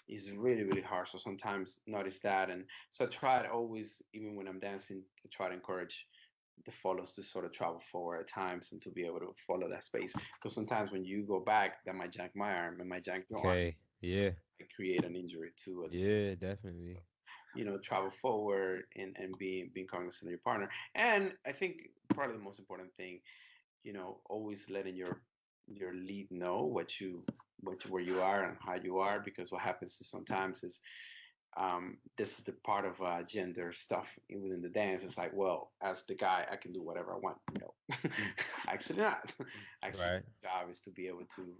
is really really hard. So sometimes notice that, and so I try to always, even when I'm dancing, to try to encourage the follows to sort of travel forward at times and to be able to follow that space. Because sometimes when you go back, that might jank my arm and might jank your arm, Okay. Yeah. create an injury too. Yeah. Definitely. Travel forward and being cognizant of your partner. And I think probably the most important thing, always letting your lead know where you are and how you are, because what happens is sometimes is this is the part of gender stuff within the dance. It's like, well, as the guy, I can do whatever I want. Actually not. Actually, Right. the job is to be able to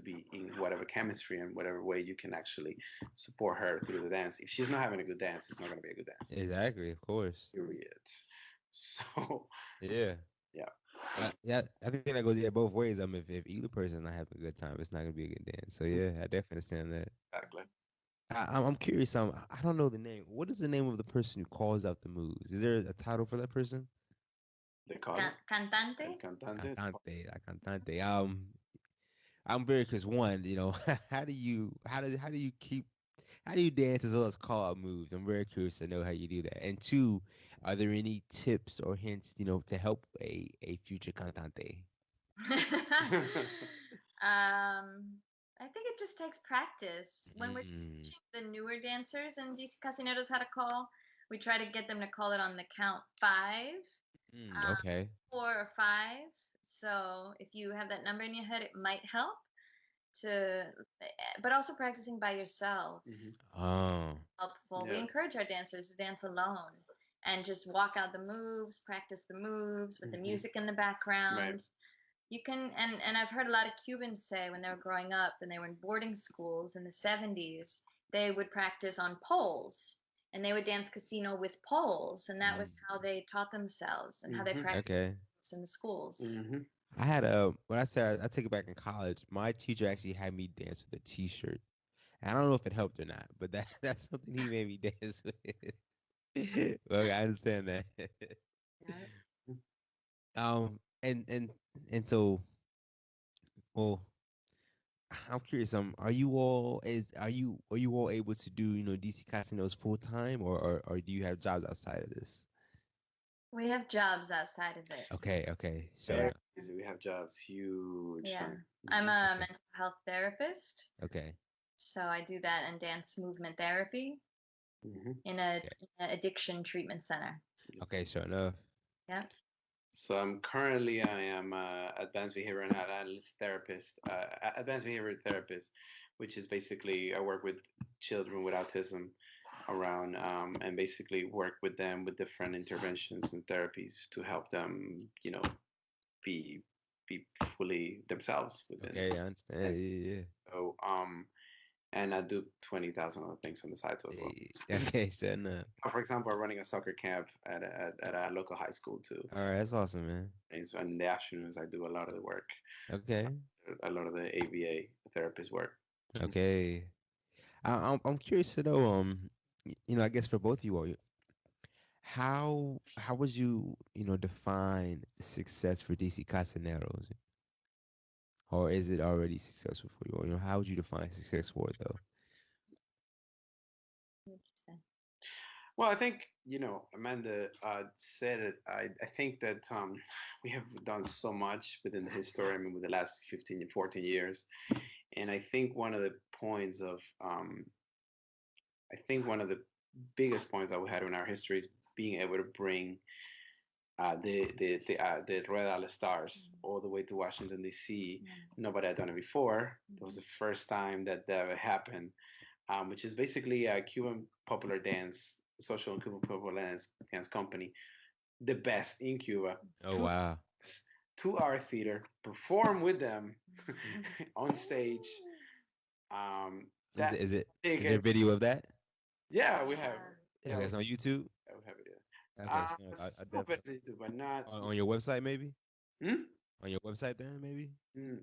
be in whatever chemistry and whatever way you can actually support her through the dance. If she's not having a good dance, it's not going to be a good dance. Exactly. Of course. Period. So, Yeah. yeah. Yeah, I think that goes both ways. If either person not having a good time, it's not gonna be a good dance. So yeah, I definitely understand that. Exactly. I'm curious. I don't know the name. What is the name of the person who calls out the moves? Is there a title for that person? They call it Cantante? el cantante. Cantante, la cantante. I'm very curious. One, how do you dance as well as call out moves? I'm very curious to know how you do that. And two, are there any tips or hints, to help a future cantante? I think it just takes practice. When we're Mm, teaching the newer dancers in DC Casineros how to call, we try to get them to call it on the count five, um, okay. 4 or 5. So if you have that number in your head, it might help but also practicing by yourself. Oh, Helpful. We Yeah. encourage our dancers to dance alone and just walk out the moves, practice the moves with the music in the Right. background. You can and I've heard a lot of Cubans say when they were growing up and they were in boarding schools in the 70s, they would practice on poles and they would dance casino with poles, and that mm, was how they taught themselves and how they Hmm. practiced okay. in the schools. Hmm. I had a when I said I take it back in college, my teacher actually had me dance with a T-shirt. I don't know if it helped or not, but that's something he made me dance with. Well, I understand that. Yeah. And so, well, I'm curious. Are you all able to do DC casinos full time, or do you have jobs outside of this? We have jobs outside of it. Okay. So Very easy. We have jobs, huge Yeah. thing. I'm Mhm. a Okay. mental health therapist, Okay. so I do that and dance movement therapy Mhm. in Okay. an addiction treatment center. Okay. Sure enough. Yeah. So I am a advanced behavior analyst therapist, advanced behavior therapist, which is basically I work with children with autism around and basically work with them with different interventions and therapies to help them, be be fully themselves within. Okay. I understand. Yeah. So and I do 20,000 other things on the side as well. Yeah. Okay. Sure enough. For example, I'm running a soccer camp at a local high school too. All right. That's awesome, man. And so in the afternoons, I do a lot of the work, Okay. a lot of the ABA therapist work. Okay. I'm curious to know. I guess for both of you all, how would you define success for DC Casaneros, or is it already successful for you? How would you define success for it though? What'd you say? Well, I think, Amanda said it. I think that we have done so much within the history, I mean, with the last 15, 14 years. And I think one of the points of, I think one of the biggest points that we had in our history is being able to bring the Red Island Stars all the way to Washington D.C. Nobody had done it before. It was the first time that ever happened, which is basically a Cuban popular dance, social and Cuban popular dance company, the best in Cuba. Oh wow. To our theater, perform with them on stage. Um, Is that it is it big, is there video of that? yeah, we have, Okay, it's on YouTube. we have it. Okay, so I Still definitely but not. on your website maybe. Hmm? On your website then maybe.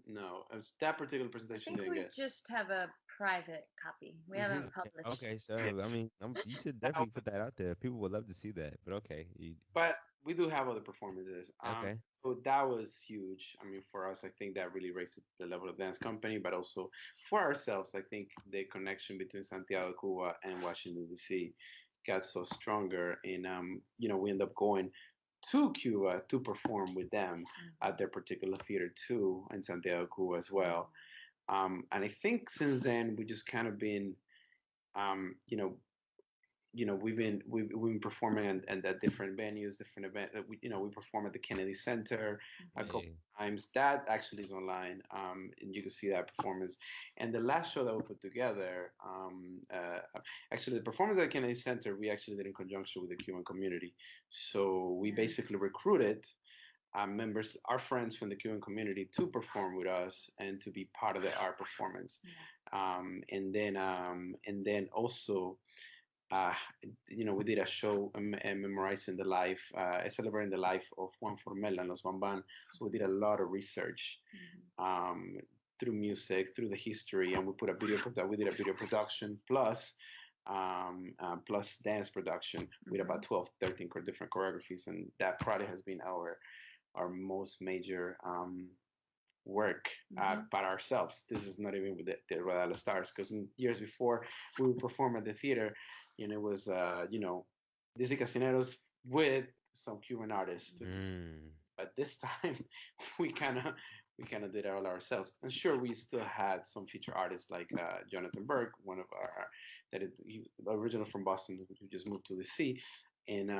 No, that particular I presentation think didn't we get. just have a private copy. We haven't published. Okay, so Yeah. I mean, you should That definitely put that was- out there. People would love to see that. But okay, but we do have other performances. okay, So that was huge. I mean, for us, I think that really raised the level of dance company, but also for ourselves, I think the connection between Santiago de Cuba and Washington D.C. got so stronger, and we end up going to Cuba to perform with them at their particular theater too in Santiago de Cuba as well. And I think since then we just kind of been, um, you know, we've been performing at different venues, different events. We perform at the Kennedy Center a couple hey, times. That actually is online, and you can see that performance. And the last show that we put together, actually, the performance at the Kennedy Center, we actually did in conjunction with the Cuban community. So we basically recruited members, our friends from the Cuban community, to perform with us and to be part of our performance. And then also uh, we did a show memorizing the life, celebrating the life of Juan Formel and Los Bamban. So we did a lot of research through music, through the history, and we did a video production plus dance production with about 12, 13 different choreographies, and that probably has been our most major work by ourselves. This is not even with the Red Island Stars, because in years before we would perform at the theater, and it was Disney Casineros with some Cuban artists. But this time we kind of did it all ourselves. And sure, we still had some feature artists like Jonathan Burke, one of our original from Boston, who just moved to the sea, and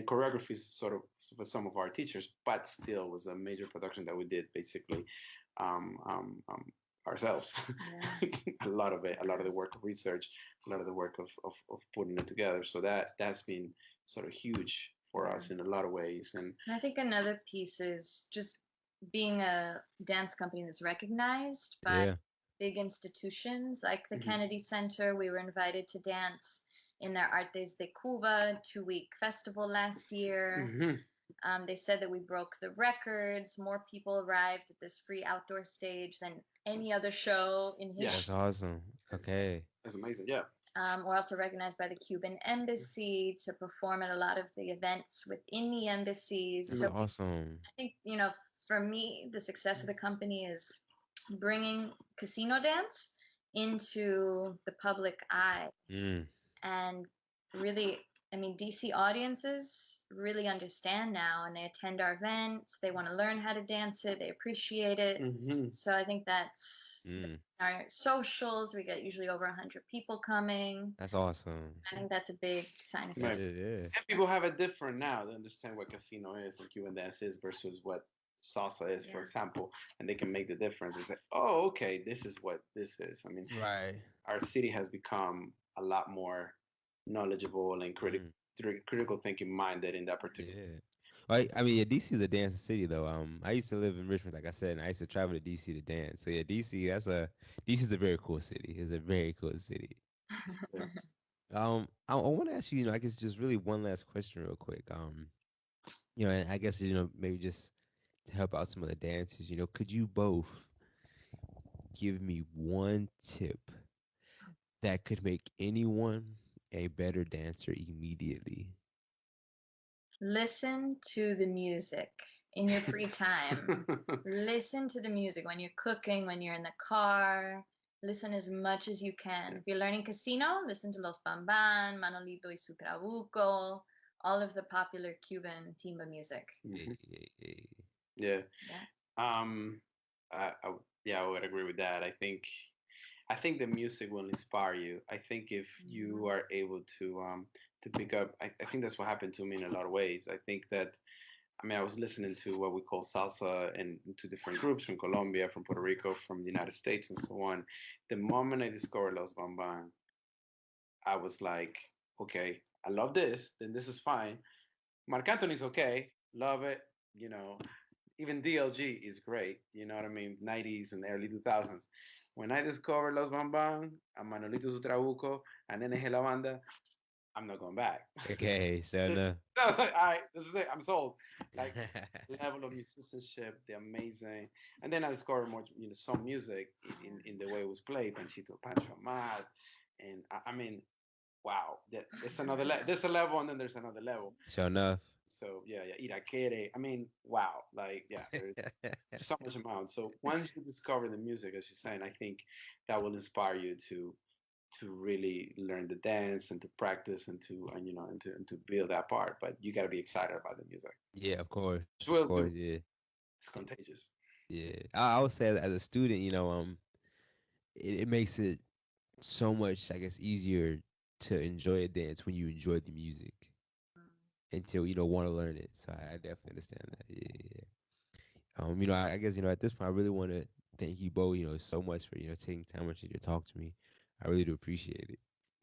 choreography sort of for some of our teachers, but still was a major production that we did basically um, um, um, ourselves. A lot of it, a lot of the work of research, a lot of the work of putting it together. So that's been sort of huge for us in a lot of ways. And I think another piece is just being a dance company that's recognized by yeah, big institutions like the Kennedy Center. We were invited to dance in their Artes de Cuba 2-week festival last year. They said that we broke the records. More people arrived at this free outdoor stage than any other show in history. that's awesome. Okay, that's amazing. Yeah. We're also recognized by the Cuban embassy to perform at a lot of the events within the embassies. that's So awesome. I think, for me, the success of the company is bringing casino dance into the public eye Mm. and really I mean, DC audiences really understand now and they attend our events. They want to learn how to dance it, they appreciate it. Hmm. So I think that's Mm, our socials. We get usually over 100 people coming. that's awesome. I think that's a big sign of Right. success. Yeah. And people have it different now. They understand what casino is and Cuban dance is versus what salsa is, for Yeah. example, and they can make the difference. It's like, oh, okay, this is what this is. I mean, Right. our city has become a lot more knowledgeable and Mm, critical thinking minded in that particular. yeah. I mean, yeah, DC is a dancing city though. I used to live in Richmond, like I said, and I used to travel to DC to dance. So yeah, DC is a very cool city. It's a very cool city. Yeah. I want to ask you, I guess just really one last question, real quick. And I guess maybe just to help out some of the dancers, could you both give me one tip that could make anyone a better dancer immediately? Listen to the music in your free time. Listen to the music when you're cooking, when you're in the car. Listen as much as you can. If you're learning casino, listen to Los Bamban, Manolito y su Trabuco, all of the popular Cuban timba music. Eh, eh, eh. Yeah. Yeah. Um, yeah, I would agree with that. I think the music will inspire you. I think if you are able to pick up, I think that's what happened to me in a lot of ways. I think that I mean I was listening to what we call salsa and to different groups from Colombia, from Puerto Rico, from the United States, and so on. The moment I discovered Los Bamban, I was like, okay, I love this. Then this is fine. Marc Anthony's okay, love it. You know, even DLG is great. You know what I mean? 90s and early 2000s. When I discovered Los Bambang, a Manolito Trabuco, and NG La Banda, I'm not going back. Okay, so enough. So I was like, all right, this is it. I'm sold. Like the level of musicianship, the amazing. And then I discovered more, some music in the way it was played, Panchito Pancho Amat. And I mean, wow, there's another there's a level and then there's another level. Sure enough. So yeah, Irakere. I mean, wow, like yeah, there's so much amount. So once you discover the music, as you're saying, I think that will inspire you to really learn the dance and to practice and to build that part. But you got to be excited about the music. Yeah, of course. It Of will do. course, yeah. It's contagious. Yeah. I would say as a student, it makes it so much, I guess, easier to enjoy a dance when you enjoy the music until want to learn it. So I definitely understand that. Yeah. I guess at this point, I really want to thank you both, so much for taking time out to talk to me. I really do appreciate it.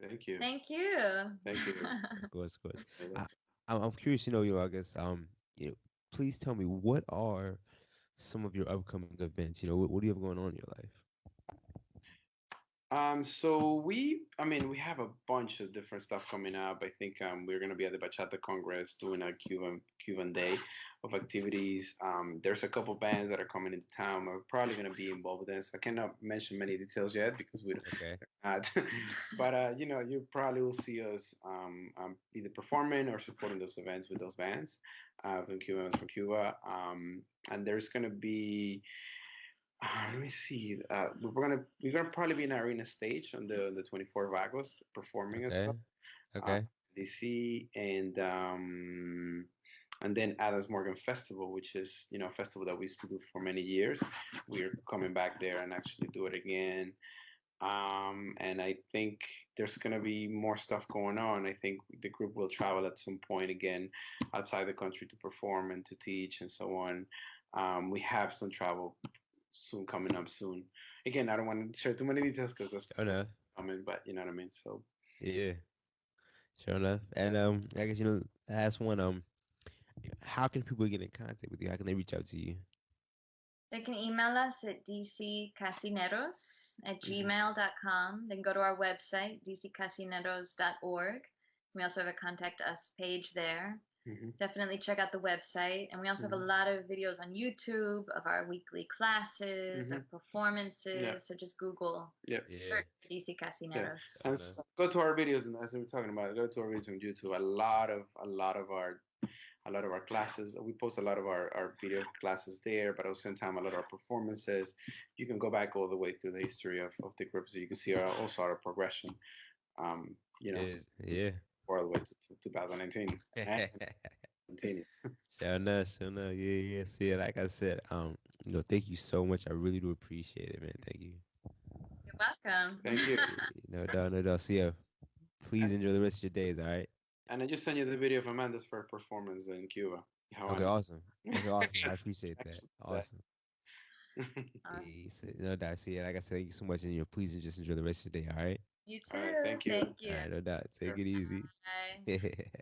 Thank you. Thank you. Thank you. Of course, of course. I, I'm curious, I guess, please tell me what are some of your upcoming events? What do you have going on in your life? So I mean, we have a bunch of different stuff coming up. I think we're going to be at the Bachata Congress doing a Cuban day of activities. There's a couple bands that are coming into town. We're probably going to be involved with this. I cannot mention many details yet because we're Okay. not. But you probably will see us either performing or supporting those events with those bands from Cuba. And there's going to be. Let me see. We're gonna probably be in Arena Stage on the 24th of August performing as Okay. well. Okay. DC and then Adams Morgan Festival, which is a festival that we used to do for many years. We're coming back there and actually do it again. And I think there's gonna be more stuff going on. I think the group will travel at some point again outside the country to perform and to teach and so on. We have some travel soon coming up soon. Again, I don't want to share too many details because that's Sure enough. coming, but you know what I mean. So Yeah. Sure enough. And I guess last one. How can people get in contact with you? How can they reach out to you? They can email us at dccasineros@gmail.com. They can go to our website, dccasineros.org. We also have a contact us page there. Definitely check out the website. And we also have a lot of videos on YouTube of our weekly classes, of performances. Yeah. So just Google, yeah. search for DC Casineros. And go to our videos, and as we were talking about, go to our videos on YouTube. A lot of our classes. We post a lot of our video classes there, but at the same time, a lot of our performances. You can go back all the way through the history of the group, so you can see also our progression. Yeah. all the way to 2019. And continue. Sure enough, sure enough. Yeah, yeah. See, like I said, thank you so much. I really do appreciate it, man. Thank you. You're welcome. Thank you. No doubt, no doubt. See ya. Please enjoy the rest of your days, all right? And I just sent you the video of Amanda's first performance in Cuba. Okay, awesome. Okay, awesome. I appreciate that. Actually, Awesome. Awesome. Yeah, so, no doubt. See, like I said, thank you so much, and please just enjoy the rest of your day, all right? You All too. right, thank you. Thank you. All right, no doubt. Take it easy. Bye.